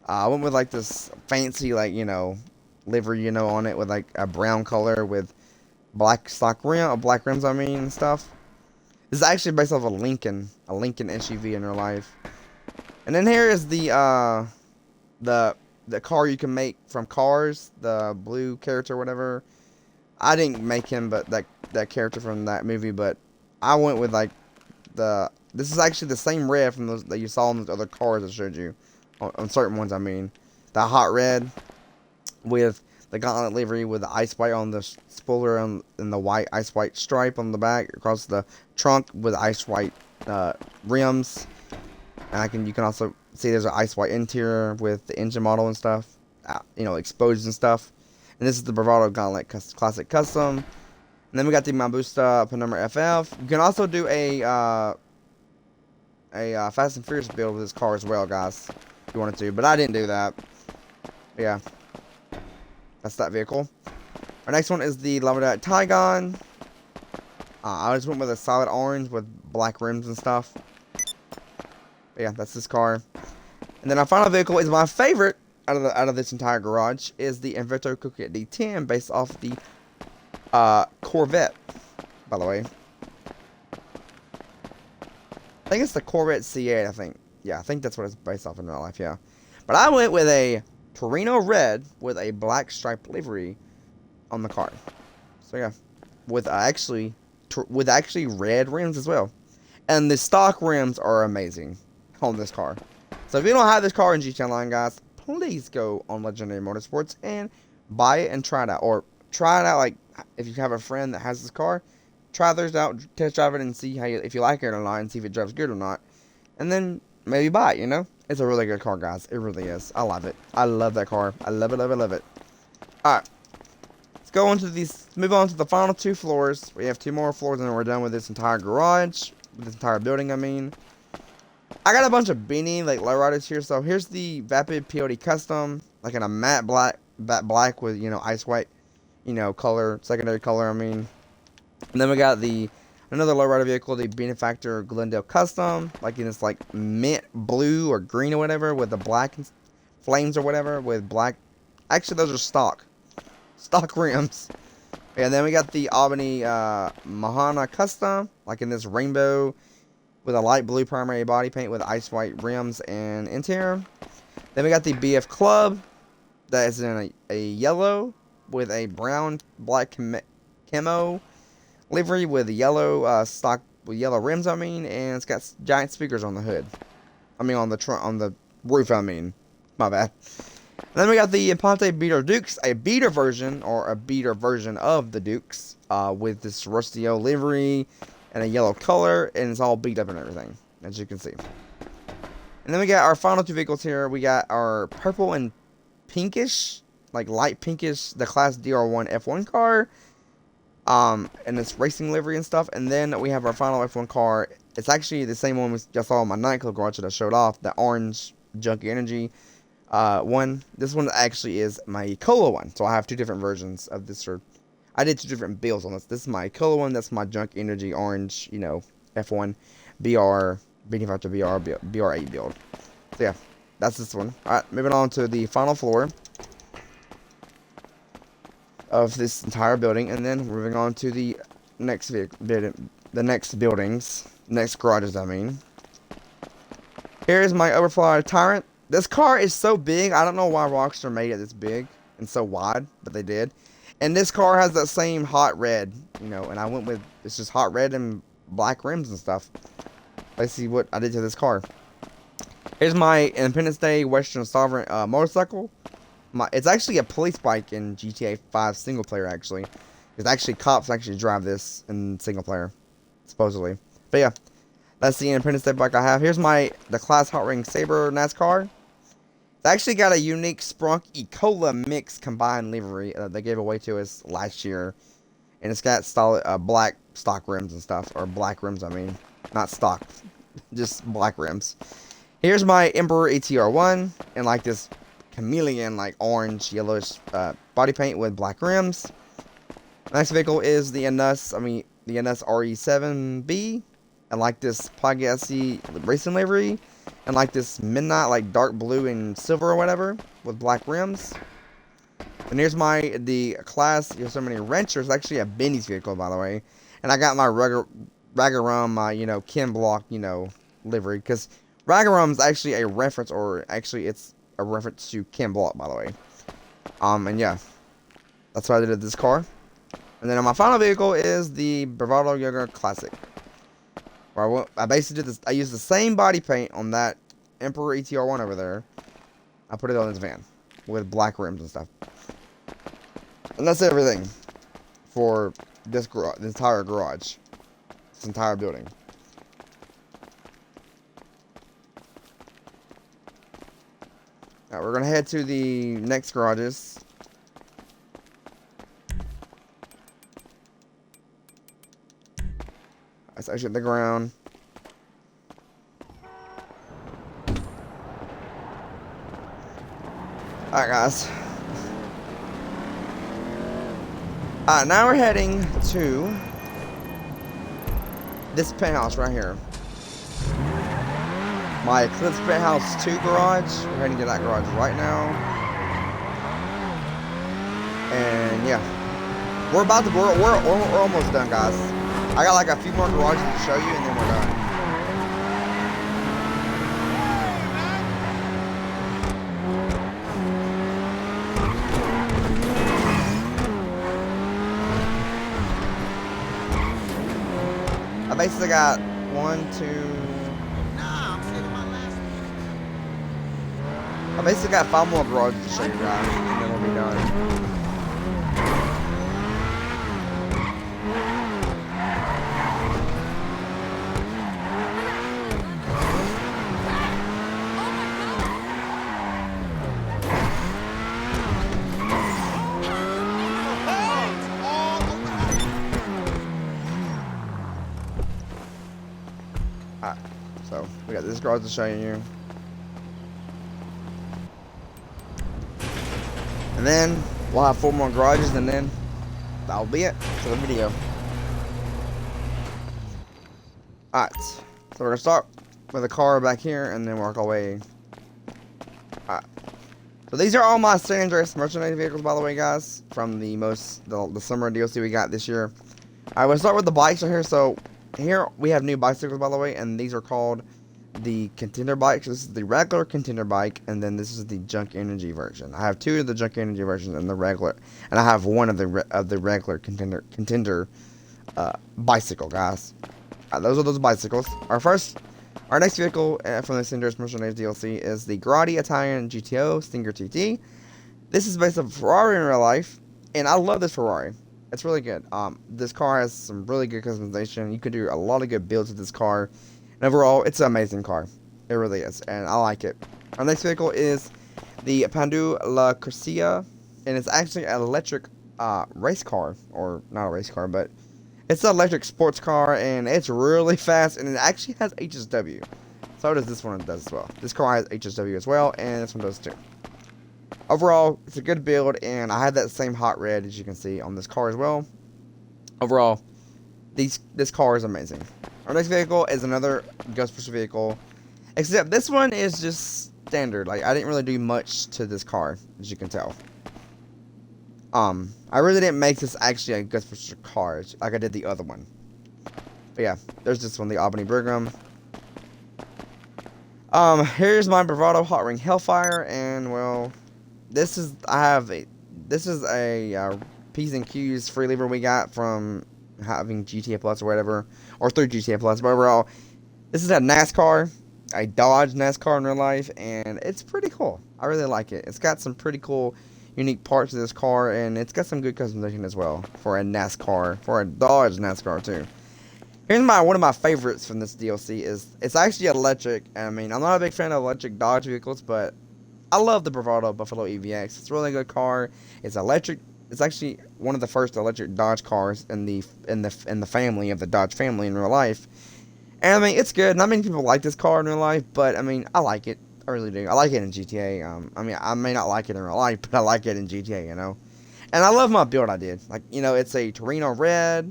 Speaker 1: I went with this fancy livery, on it with a brown color with black rims, and stuff. This is actually based off a Lincoln SUV in real life. And then here is the car you can make from Cars, the blue character, whatever. I didn't make him, but that character from that movie, but I went with This is actually the same red from those that you saw in those other cars I showed you, on certain ones. I mean, the hot red with the gauntlet livery with the ice white on the spoiler and the white ice white stripe on the back across the trunk with ice white rims. And you can also see there's an ice white interior with the engine model and stuff, you know, exposed and stuff. And this is the Bravado Gauntlet Classic Custom. And then we got the Mabusta Panamera FF. You can also do a Fast and Furious build with this car as well, guys, if you wanted to. But I didn't do that. But yeah, that's that vehicle. Our next one is the Lamborghini Taycan. I just went with a solid orange with black rims and stuff. But yeah, that's this car. And then our final vehicle is my favorite out of this entire garage, is the Invicto Coquette D10, based off the Corvette, by the way. I think it's the Corvette C8, I think. Yeah, I think that's what it's based off in real life, yeah. But I went with a Torino red with a black stripe livery on the car. So yeah, with actually red rims as well. And the stock rims are amazing on this car. So if you don't have this car in GT Online, guys, please go on Legendary Motorsports and buy it and try it out. Or try it out, like, if you have a friend that has this car, try theirs out, test drive it, and see if you like it or not, and see if it drives good or not. And then maybe buy it, you know? It's a really good car, guys. It really is. I love it. I love that car. I love it, love it, love it. Alright. Let's move on to the final two floors. We have two more floors, and then we're done with this entire garage. With this entire building, I mean. I got a bunch of beanie, like, lowriders here. So here's the Vapid POD Custom. Like in a matte black with, you know, ice white, you know, color, secondary color, I mean. And then we got another lowrider vehicle, the Benefactor Glendale Custom, like in this like mint blue or green or whatever, with the black flames or whatever, with black. Actually, those are stock rims. And then we got the Albany Mahana Custom, like in this rainbow, with a light blue primary body paint with ice white rims and interior. Then we got the BF Club, that is in a yellow with a brown black camo livery with yellow with yellow rims, I mean, and it's got giant speakers on the hood. I mean, on the roof, I mean. My bad. And then we got the Ponte Beater Dukes, a beater version of the Dukes, with this Rustio livery and a yellow color, and it's all beat up and everything, as you can see. And then we got our final two vehicles here. We got our purple and pinkish, like light pinkish, the Class DR1 F1 car. And it's racing livery and stuff. And then we have our final F1 car. It's actually the same one we just saw in my nightclub garage that I showed off, the orange Junkie Energy one. This one actually is my Cola one. So I have two different versions of this. I did two different builds on this. This is my Cola one. That's my Junkie Energy orange, you know, F1 BR, Benefactor BR8 build. So yeah, that's this one. Alright, moving on to the final floor of this entire building, and then moving on to the next next garages, I mean. Here is my Overfly Tyrant. This car is so big, I don't know why Rockstar made it this big and so wide, but they did. And this car has that same hot red, you know, and I went with, it's just hot red and black rims and stuff. Let's see what I did to this car. Here's my Independence Day Western Sovereign motorcycle. It's actually a police bike in GTA 5 single player, actually. Because actually cops actually drive this in single player, supposedly. But yeah, that's the Independence Day bike I have. Here's the Class Hot Ring Saber NASCAR. It's actually got a unique Sprunk Ecola mix combined livery that they gave away to us last year. And it's got solid black stock rims and stuff. Or black rims, I mean. Not stock. Just black rims. Here's my Emperor ATR1. And like this chameleon, like orange, yellowish body paint with black rims. Next vehicle is the NS RE7B. And like this Pagasi racing livery. And like this midnight, like dark blue and silver or whatever, with black rims. And here's the Class Yosemite Rancher. It's actually a Benny's vehicle, by the way. And I got my Ragarum, you know, Ken Block, you know, livery. Because Ragarum's actually a reference, or actually it's a reference to Ken Block, by the way. And yeah, that's what I did with this car. And then my final vehicle is the Bravado Yoga Classic. I basically did this. I used the same body paint on that Emperor ETR1 over there. I put it on this van with black rims and stuff. And that's everything for this entire garage, this entire building. Now we're gonna head to the next garages. Let's exit the ground. Alright, guys. Alright, now we're heading to this penthouse right here. My Eclipse Penthouse 2 garage. We're heading to that garage right now. And yeah. We're almost done, guys. I got like a few more garages to show you and then we're done. I basically got 1, 2. I basically got 5 more garages to show you guys, and then we'll be done. Alright, so we got this garage to show you. And then we'll have 4 more garages, and then that'll be it for the video. Alright, so we're gonna start with a car back here and then work our way. Alright. So these are all my San Andreas merchandise vehicles, by the way, guys, from the summer DLC we got this year. Alright, we'll start with the bikes right here. So here we have new bicycles, by the way, and these are called the Contender bikes. This is the regular Contender bike, and then this is the Junk Energy version. I have 2 of the Junk Energy versions and the regular, and I have 1 of the regular Contender bicycle, guys. Those are those bicycles. Our next vehicle from the San Andreas Mercenaries DLC is the Grotti Italian GTO Stinger TT. This is based on Ferrari in real life, and I love this Ferrari. It's really good. This car has some really good customization. You can do a lot of good builds with this car. And overall, it's an amazing car. It really is, and I like it. Our next vehicle is the Pandu La Corsia, and it's actually an electric race car, or not a race car, but it's an electric sports car, and it's really fast, and it actually has HSW. So does this one does as well. This car has HSW as well, and this one does too. Overall, it's a good build, and I had that same hot red as you can see on this car as well. Overall, this car is amazing. Our next vehicle is another Ghostbuster vehicle, except this one is just standard. Like, I didn't really do much to this car, as you can tell. I really didn't make this actually a Ghostbuster car like I did the other one. But yeah, there's this one, the Albany Brigham. Here's my Bravado Hot Ring Hellfire, and well, this is a P's and Q's free lever we got from having GTA Plus or whatever, or through GTA Plus. But overall, this is a NASCAR, a Dodge NASCAR in real life, and it's pretty cool. I really like it. It's got some pretty cool, unique parts of this car, and it's got some good customization as well for a NASCAR, for a Dodge NASCAR too. Here's one of my favorites from this DLC is it's actually electric. I mean, I'm not a big fan of electric Dodge vehicles, but I love the Bravado Buffalo EVX. It's a really good car. It's electric. It's actually one of the first electric Dodge cars in the family of the Dodge family in real life. And I mean, it's good. Not many people like this car in real life, but I mean, I like it. I really do. I like it in GTA. I mean, I may not like it in real life, but I like it in GTA, you know. And I love my build I did. Like, you know, it's a Torino red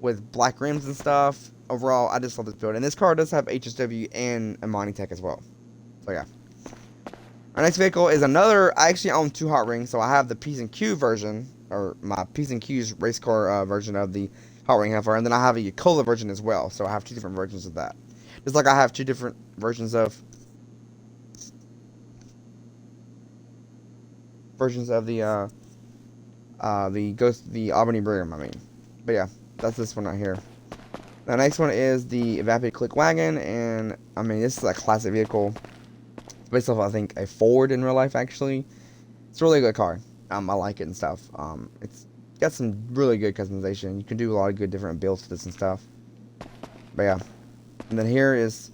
Speaker 1: with black rims and stuff. Overall, I just love this build. And this car does have HSW and Imani Tech as well. So yeah. Our next vehicle is another. I actually own 2 hot rings, so I have the P's and Q version, or my P's and Q's race car version of the hot ring Hellfire, and then I have a Yakola version as well. So I have 2 different versions of that. Just like I have 2 different versions of the Albany Brigham. I mean, but yeah, that's this one right here. The next one is the Vapid Click Wagon, and I mean, this is a classic vehicle. It's based off, I think, a Ford in real life, actually. It's a really good car. I like it and stuff. It's got some really good customization. You can do a lot of good different builds to this and stuff. But yeah. And then here is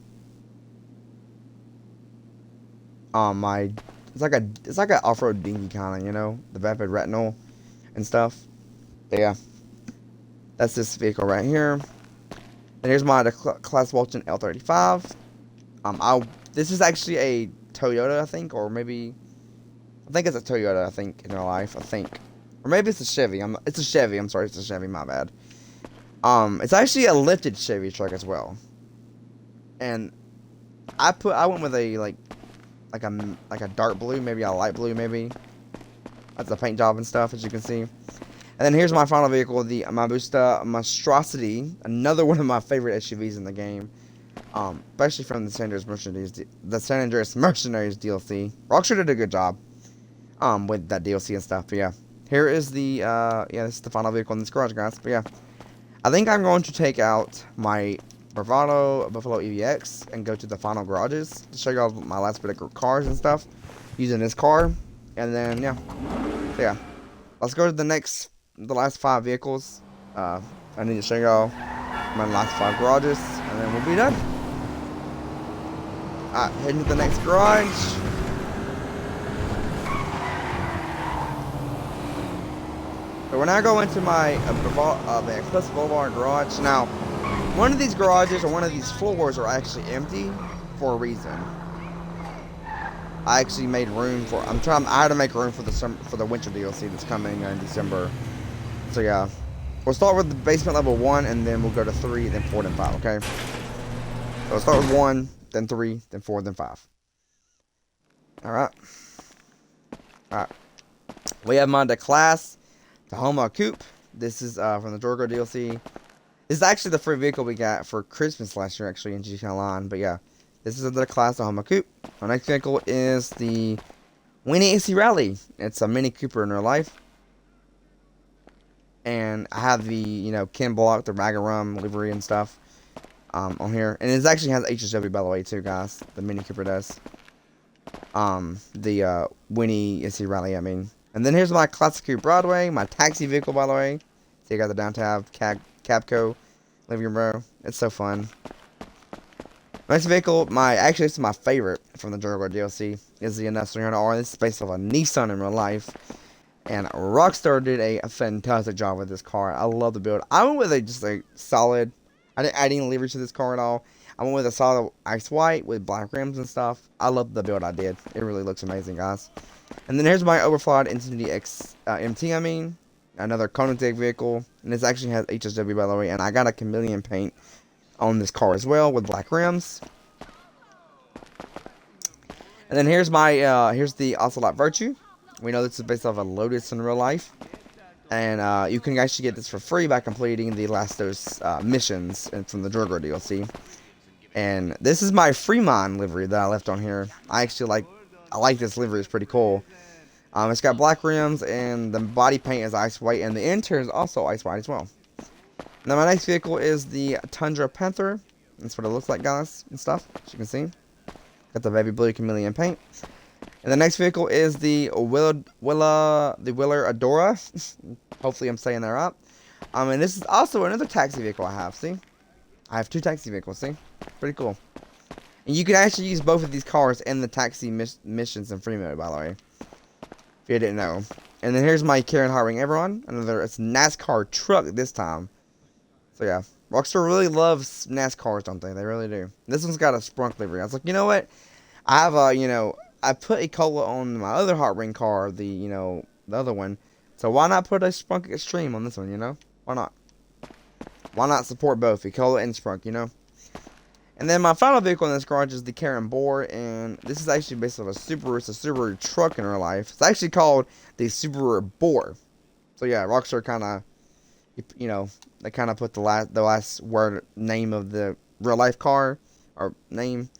Speaker 1: it's like a off-road dinghy kind of, you know, the Vapid Retinal and stuff. But yeah. That's this vehicle right here. And here's my Claas Walton L35. This is actually a Toyota, I think, or maybe I think it's a Toyota. I think in real life, I think, or maybe it's a Chevy. It's a Chevy. I'm sorry, it's a Chevy. My bad. It's actually a lifted Chevy truck as well. And I went with a like a dark blue, maybe a light blue, maybe. That's the paint job and stuff, as you can see. And then here's my final vehicle, the Mabusta Monstrosity, another one of my favorite SUVs in the game, especially from the San Andreas Mercenaries DLC. Rockstar did a good job with that DLC and stuff. But yeah, here is the this is the final vehicle in this garage, guys. But yeah, I think I'm going to take out my Bravado Buffalo EVX and go to the final garages to show you all my last bit of cars and stuff using this car. And then yeah, so yeah, let's go to the last 5 vehicles. I need to show y'all my last 5 garages, and then we'll be done. Alright, heading to the next garage. So when I go into my the Express Boulevard garage, now one of these garages or one of these floors are actually empty for a reason. I actually made room for. I had to make room for the winter DLC that's coming in December. So yeah, we'll start with the basement level 1, and then we'll go to 3, then 4, then 5. Okay. So we'll start with 1, then 3, then 4, then 5. All right. We have my Claas Tahoma Coupe. This is from the Drogo DLC. This is actually the free vehicle we got for Christmas last year, actually, in GTA Online. But yeah, this is the Claas Tahoma Coupe. Our next vehicle is the Winnie AC Rally. It's a Mini Cooper in real life. And I have the, Ken Block, the Ragarum livery and stuff on here. And it actually has HSW, by the way, too, guys. The Mini Cooper does. The Winnie AC Rally, I mean. And then here's my Classic Coupe Broadway, my taxi vehicle, by the way. So you got the down tab, Cabco, livery row. It's so fun. Next vehicle, actually this is my favorite from the Drogo DLC, is the NS300R. This is based off a Nissan in real life. And Rockstar did a fantastic job with this car. I love the build. I went with just a solid. I didn't add any livery to this car at all. I went with a solid ice white with black rims and stuff. I love the build I did. It really looks amazing, guys. And then here's my Overflawed Infiniti X MT. I mean, another Koenigsegg vehicle, and this actually has HSW, by the way. And I got a chameleon paint on this car as well with black rims. And then here's here's the Ocelot Virtue. We know this is based off a Lotus in real life. And you can actually get this for free by completing the last those missions from the Drogo DLC. And this is my Fremont livery that I left on here. I like this livery. It's pretty cool. It's got black rims, and the body paint is ice white, and the interior is also ice white as well. Now my next vehicle is the Tundra Panther. That's what it looks like, guys, and stuff, as you can see. Got the baby blue chameleon paint. And the next vehicle is the Willer Adora. Hopefully I'm saying that right. And this is also another taxi vehicle I have, see? I have 2 taxi vehicles, see? Pretty cool. And you can actually use both of these cars in the taxi missions in free mode, by the way. If you didn't know. And then here's my Karen Harwing Everon. It's a NASCAR truck this time. So yeah. Rockstar really loves NASCARs, don't they? They really do. This one's got a Sprunk livery. I was like, you know what? I have a, I put a Cola on my other Heartring car, the other one. So why not put a Sprunk Extreme on this one, Why not? Why not support both, Ecola and Sprunk, And then my final vehicle in this garage is the Karen Boar, and this is actually based on a Subaru. It's a Subaru truck in real life. It's actually called the Subaru Boar. So yeah, Rockstar kind of, they kind of put the last word name of the real life car or name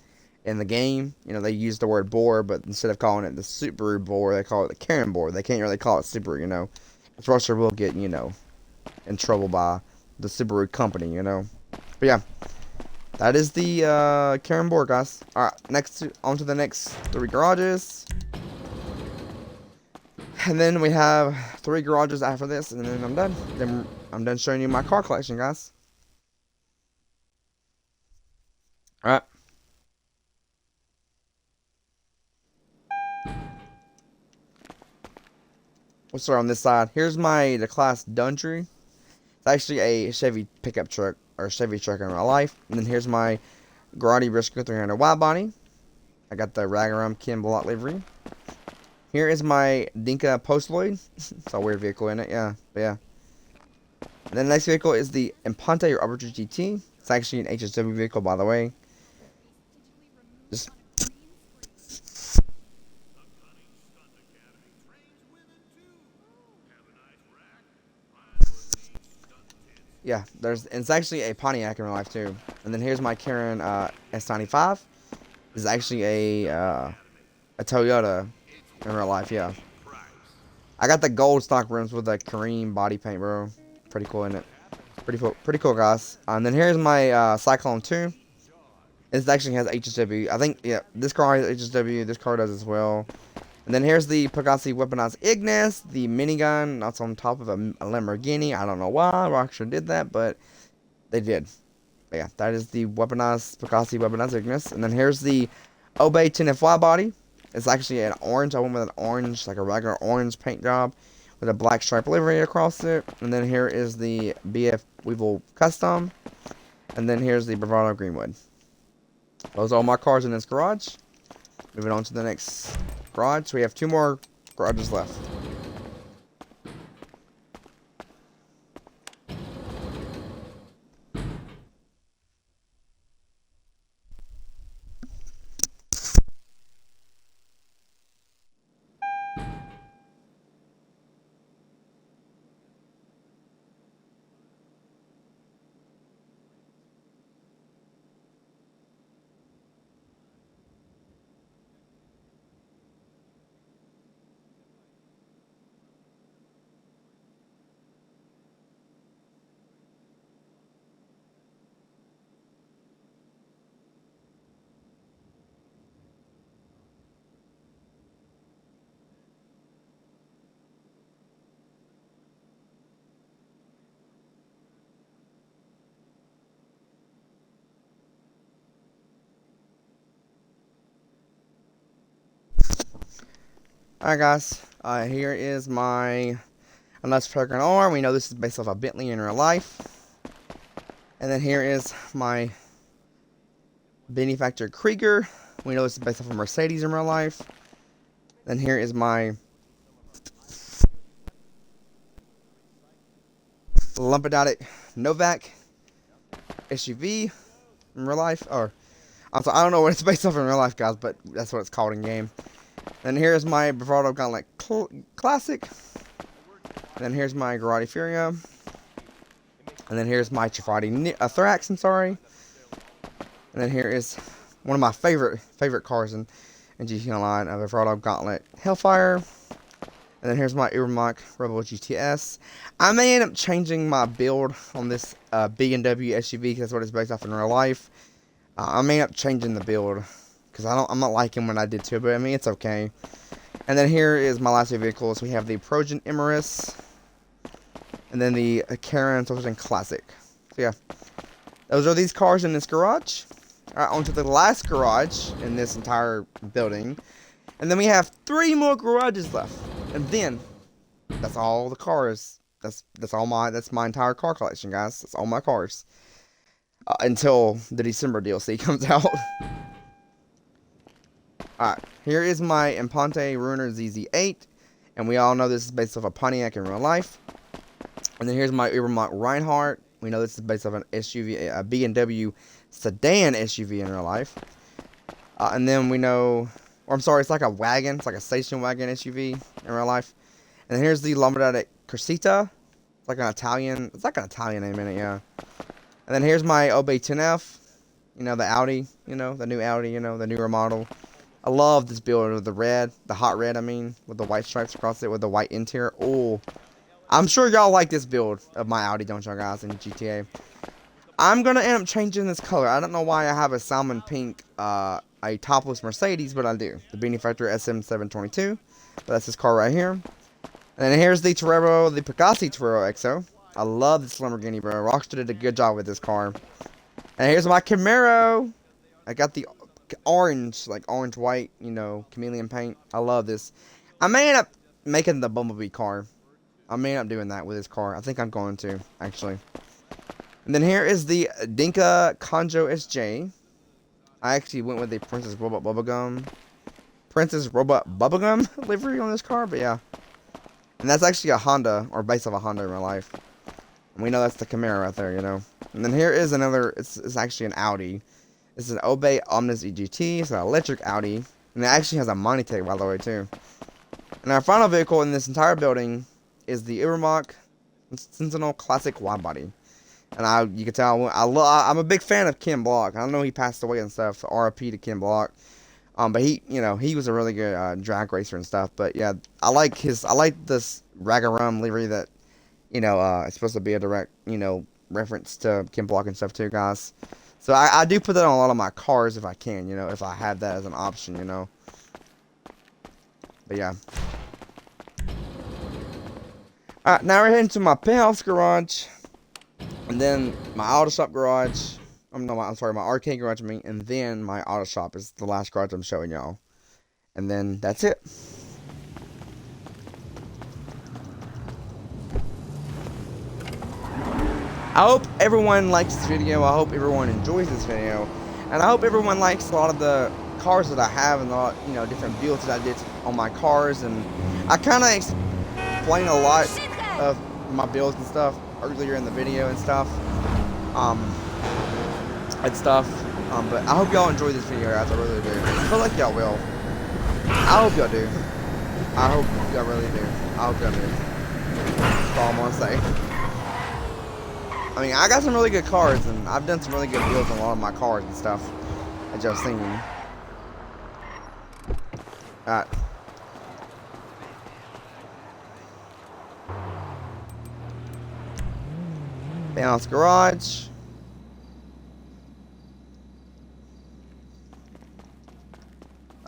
Speaker 1: in the game. They use the word Boar, but instead of calling it the Subaru Boar, they call it the Karen Boar. They can't really call it Subaru, Rockstar will get, in trouble by the Subaru company, But yeah, that is the Karen board, guys. Alright, on to the next 3 garages. And then we have 3 garages after this, and then I'm done. Then I'm done showing you my car collection, guys. Alright. We'll start on this side. Here's the class Dundry. It's actually a Chevy pickup truck, or Chevy truck in real life. And then here's my Grotti Briscoe 300 wide body. I got the Ragarum Ken Block livery. Here is my Dinka Postloid. It's a weird vehicle in it, yeah. But yeah. And then the next vehicle is the Impante Arbiter GT. It's actually an HSW vehicle, by the way. Just yeah, it's actually a Pontiac in real life too. And then here's my Karen S95. This is actually a Toyota in real life, yeah. I got the gold stock rims with the Kareem body paint, bro. Pretty cool, isn't it? Pretty cool, guys. And then here's my Cyclone 2. This actually has HSW. I think, yeah, this car has HSW. This car does as well. And then here's the Pagani weaponized Ignis, the minigun. That's on top of a Lamborghini. I don't know why Rockstar did that, but they did. But yeah, that is the weaponized Pagani weaponized Ignis. And then here's the Obey 10FY body. It's actually an orange. I went with an orange, like a regular orange paint job with a black stripe livery across it. And then here is the BF Weevil Custom. And then here's the Bravado Greenwood. Those are all my cars in this garage. Moving on to the next garage. So we have 2 more garages left. Alright, guys. Here is my Unless Program R. We know this is based off a Bentley in real life. And then here is my manufactured Krieger. We know this is based off a Mercedes in real life. Then here is my Lamborghini Novak SUV in real life. Or I don't know what it's based off in real life, guys, but that's what it's called in game. Then here's my Bravado Gauntlet Classic. And then here's my Grotti Furia. And then here's my Trifati Thorax, I'm sorry. And then here is one of my favorite cars in GT Online, a Bravado Gauntlet Hellfire. And then here's my Ibermac Rebel GTS. I may end up changing my build on this B&W SUV because that's what it's based off in real life. I may end up changing the build because I'm not liking what I did to it, but I mean, it's okay. And then here is my last 2 vehicles. We have the Progen Imerus, and then the Karen Solstice Classic. So yeah, those are these cars in this garage. Alright, on to the last garage in this entire building. And then we have 3 more garages left. And then, that's all the cars. That's my entire car collection, guys. That's all my cars. Until the December DLC comes out. Alright, here is my Impante Ruiner ZZ8, and we all know this is based off a Pontiac in real life. And then here's my Ibermac Reinhardt. We know this is based off an SUV, a B&W sedan SUV in real life. And then we know, or I'm sorry, it's like a wagon. It's like a station wagon SUV in real life. And then here's the Lamborghini Cressida. It's like an Italian name in it, yeah. And then here's my Obey 10F. You know, the Audi, the new Audi, the newer model. I love this build of the hot red, with the white stripes across it with the white interior. Oh, I'm sure y'all like this build of my Audi, don't y'all guys, in GTA. I'm gonna end up changing this color. I don't know why I have a salmon pink, a topless Mercedes, but I do. The Beanie Factory SM722. That's this car right here. And then here's the Torero, the Pegasi Torero XO. I love this Lamborghini, bro. Rockstar did a good job with this car. And here's my Camaro. I got the orange, like orange-white, you know, chameleon paint. I love this. I may end up making the Bumblebee car. I may end up doing that with this car. I think I'm going to, actually. And then here is the Dinka Conjo SJ. I actually went with the Princess Robot Bubblegum livery on this car, but yeah. And that's actually a Honda, or base of a Honda in real life. And we know that's the Camaro right there, you know. And then here is another, it's actually an Audi. This is an Obey Omnis EGT. It's an electric Audi. And it actually has a Monitech, by the way, too. And our final vehicle in this entire building is the Ibermach Sentinel Classic Wide Body. And you can tell, I'm a big fan of Ken Block. I know he passed away and stuff, RIP to Ken Block. But he, you know, he was a really good drag racer and stuff. But yeah, I like this Ragarum livery that, you know, it's supposed to be a direct, you know, reference to Ken Block and stuff too, guys. So I do put that on a lot of my cars if I can, you know, if I have that as an option, you know. But yeah. Alright, now we're heading to my penthouse garage. And then my auto shop garage. I'm sorry, my arcade garage, and then my auto shop is the last garage I'm showing y'all. And then that's it. I hope everyone likes this video. I hope everyone enjoys this video. And I hope everyone likes a lot of the cars that I have and a lot, you know, different builds that I did on my cars. And I kind of explain a lot of my builds and stuff earlier in the video and stuff. But I hope y'all enjoy this video, guys. I really do. I feel like y'all will. I hope y'all do. I hope y'all really do. I hope y'all do. That's all I'm gonna say. I mean, I got some really good cars, and I've done some really good builds on a lot of my cars and stuff that y'all seen. Alright. Penthouse garage.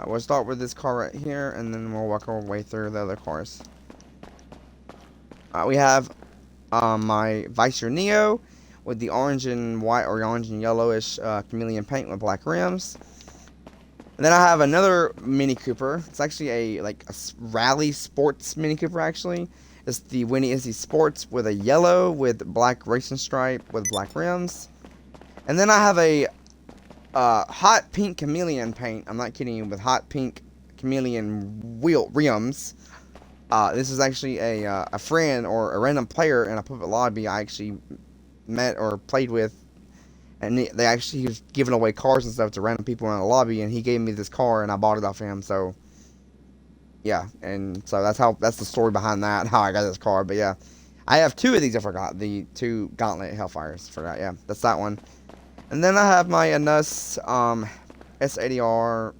Speaker 1: We'll start with this car right here, and then we'll work our way through the other cars. We have my Vicer Neo with the orange and white, or orange and yellowish chameleon paint with black rims. And then I have another Mini Cooper. It's actually a rally sports Mini Cooper, actually. It's the Winnie Izzy Sports with a yellow with black racing stripe with black rims. And then I have a hot pink chameleon paint. I'm not kidding you, with hot pink chameleon wheel rims. This is actually a friend or a random player in a public lobby I actually met or played with, and he was giving away cars and stuff to random people in the lobby, and he gave me this car and I bought it off him. So yeah, and so that's the story behind that, how I got this car. But yeah, I have two of these. I forgot the two Gauntlet Hellfires. Forgot. Yeah, that's that one. And then I have my Anus S80R,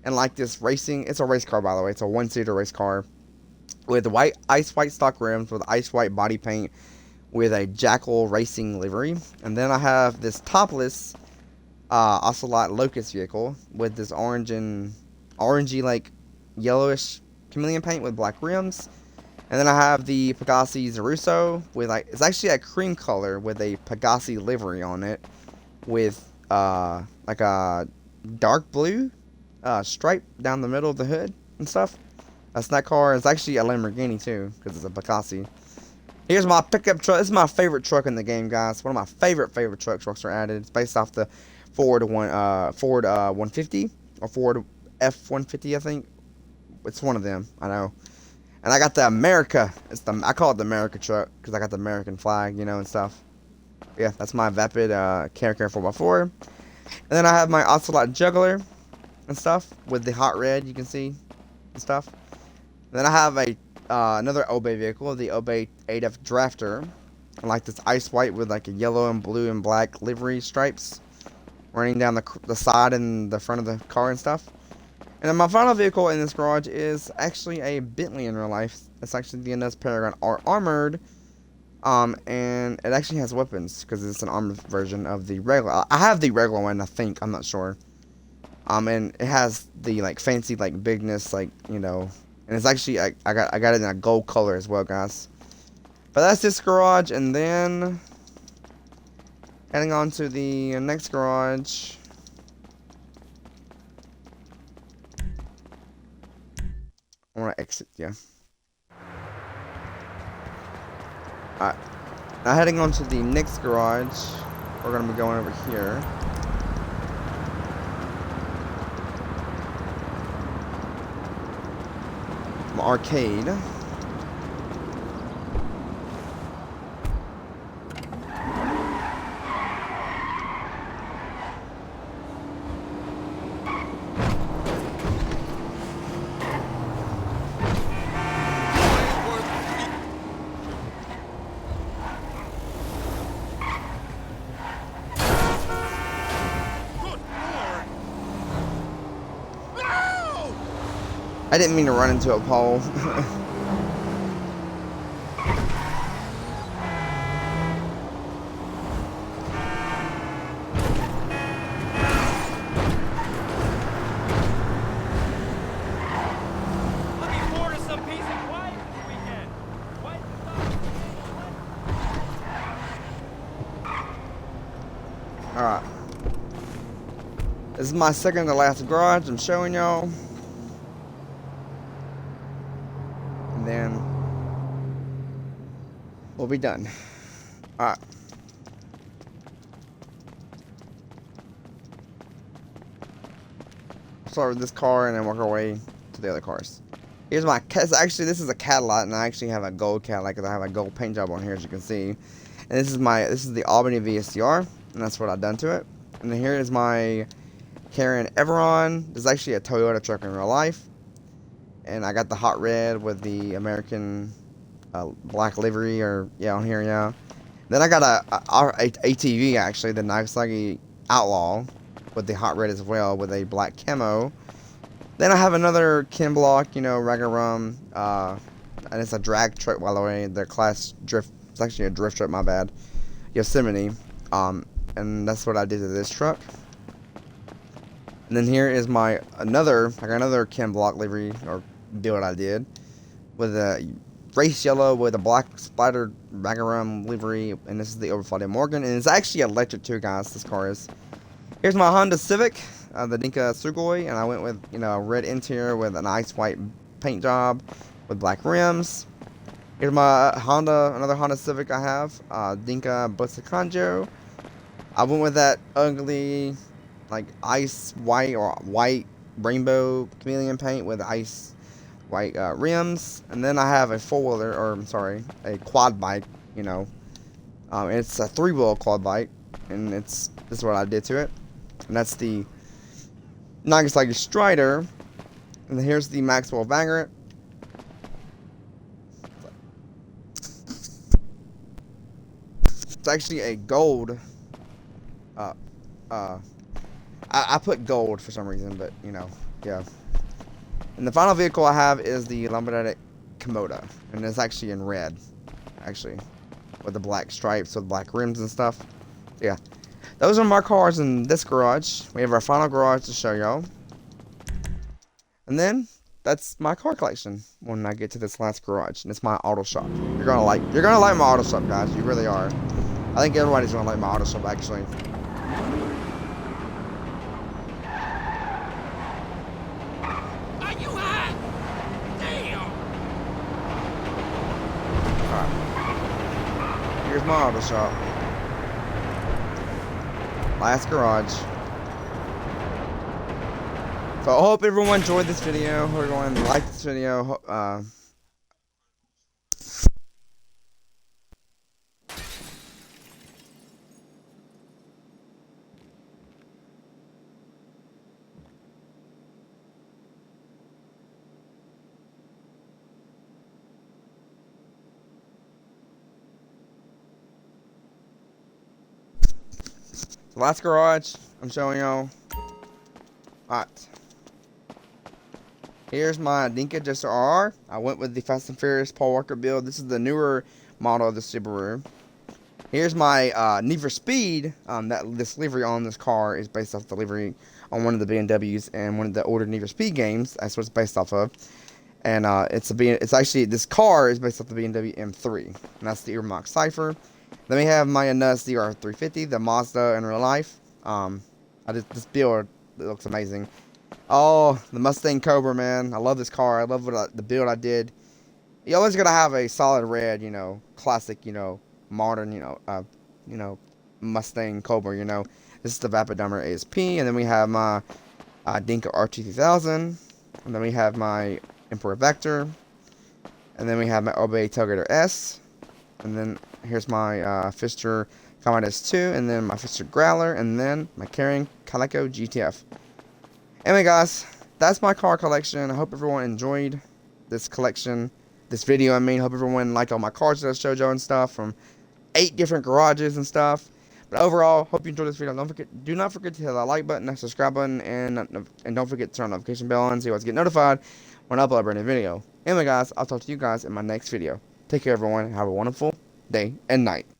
Speaker 1: and like this racing, it's a race car, by the way. It's a one-seater race car with ice white stock rims with ice white body paint with a Jackal Racing livery. And then I have this topless Ocelot Locust vehicle with this orangey like yellowish chameleon paint with black rims. And then I have the Pegasi Zeruso with it's actually a cream color with a Pegasi livery on it with like a dark blue stripe down the middle of the hood and stuff. That's that car. It's actually a Lamborghini too, because it's a Pegasi. Here's my pickup truck. This is my favorite truck in the game, guys. One of my favorite trucks Rockstar added. It's based off the Ford 150 or Ford F-150, I think. It's one of them. I know. And I got the America. I call it the America truck because I got the American flag, you know, and stuff. Yeah, that's my Vapid Caracal 4x4. And then I have my Ocelot Juggler and stuff with the hot red, you can see, and stuff. And then I have another Obey vehicle, the Obey 8F Drafter. I like this ice white with like a yellow and blue and black livery stripes running down the side and the front of the car and stuff. And then my final vehicle in this garage is actually a Bentley in real life. It's actually the Anus Paragon Armored And it actually has weapons because it's an armored version of the regular. I have the regular one, I think. I'm not sure. And it has the like fancy like bigness, like, you know, and it's actually I got it in a gold color as well, guys. But that's this garage, and then heading on to the next garage. I want to exit, yeah. Alright. Now heading on to the next garage. We're going to be going over here. Arcade. I didn't mean to run into a pole.
Speaker 3: Looking forward to some peace and quiet this weekend. Quiet
Speaker 1: Alright. This is my second to last garage I'm showing y'all. And then we'll be done. Alright. Start with this car and then work our way to the other cars. Here's my actually this is a Cadillac, and I actually have a gold Cadillac because I have a gold paint job on here, as you can see. And this is the Albany VSCR, and that's what I've done to it. And then here is my Karen Everon. This is actually a Toyota truck in real life. And I got the hot red with the American black livery, or yeah, on here, yeah. Then I got a ATV, actually, the Nagasaki Outlaw, with the hot red as well, with a black camo. Then I have another Ken Block, you know, Ragarum, and it's a drag truck, by the way. The class drift. It's actually a drift truck, my bad. Yosemite. And that's what I did to this truck. And then here is my another Ken Block livery or build I did with a race yellow with a black splattered Ragarum livery, and this is the Overflooded Morgan, and it's actually electric too, guys. This car is. Here's my Honda Civic, the Dinka Sugoi, and I went with, you know, a red interior with an ice white paint job with black rims. Here's my another Honda Civic I have, Dinka Busakanjo. I went with that ugly, like, ice white or white rainbow chameleon paint with ice white rims. And then I have a four-wheeler, or I'm sorry, a quad bike, you know. It's a three-wheel quad bike, and this is what I did to it. And that's the Nagasaki Strider. And here's the Maxwell Vagrant. It's actually a gold. I put gold for some reason, but you know, yeah. And the final vehicle I have is the Lamborghini Komoda, and it's actually in red, actually, with the black stripes with black rims and stuff. Yeah, those are my cars in this garage. We have our final garage to show y'all, and then that's my car collection when I get to this last garage, and it's my auto shop. You're gonna like my auto shop, guys. You really are. I think everybody's gonna like my auto shop, actually.
Speaker 3: Are you hot? Damn!
Speaker 1: Alright. Here's my auto shop. Last garage. So I hope everyone enjoyed this video. Hope everyone liked this video. The last garage I'm showing y'all. Alright. Here's my Dinka Jester RR. I went with the Fast and Furious Paul Walker build. This is the newer model of the Subaru. Here's my Need for Speed. This livery on this car is based off the livery on one of the BMWs and one of the older Need for Speed games. That's what it's based off of. And it's actually, this car is based off the BMW M3. And that's the Earmark Cypher. Then we have my Nuss DR350, the Mazda in real life. This build, it looks amazing. Oh, the Mustang Cobra, man. I love this car. I love the build I did. You always gotta have a solid red, classic, modern, Mustang Cobra, This is the Vapid Dummer ASP, and then we have my Dinka RT2000, and then we have my Emperor Vector, and then we have my Obey Tailgater S, and then here's my Pfister Comet S2, and then my Pfister Growler, and then my Carrying Calico GTF. Anyway, guys, that's my car collection. I hope everyone enjoyed this collection. This video, hope everyone liked all my cars that I showed y'all and stuff from 8 different garages and stuff. But overall, hope you enjoyed this video. Do not forget to hit that like button, that subscribe button, and don't forget to turn the notification bell on so you guys get notified when I upload a brand new video. Anyway, guys, I'll talk to you guys in my next video. Take care, everyone. Have a wonderful day and night.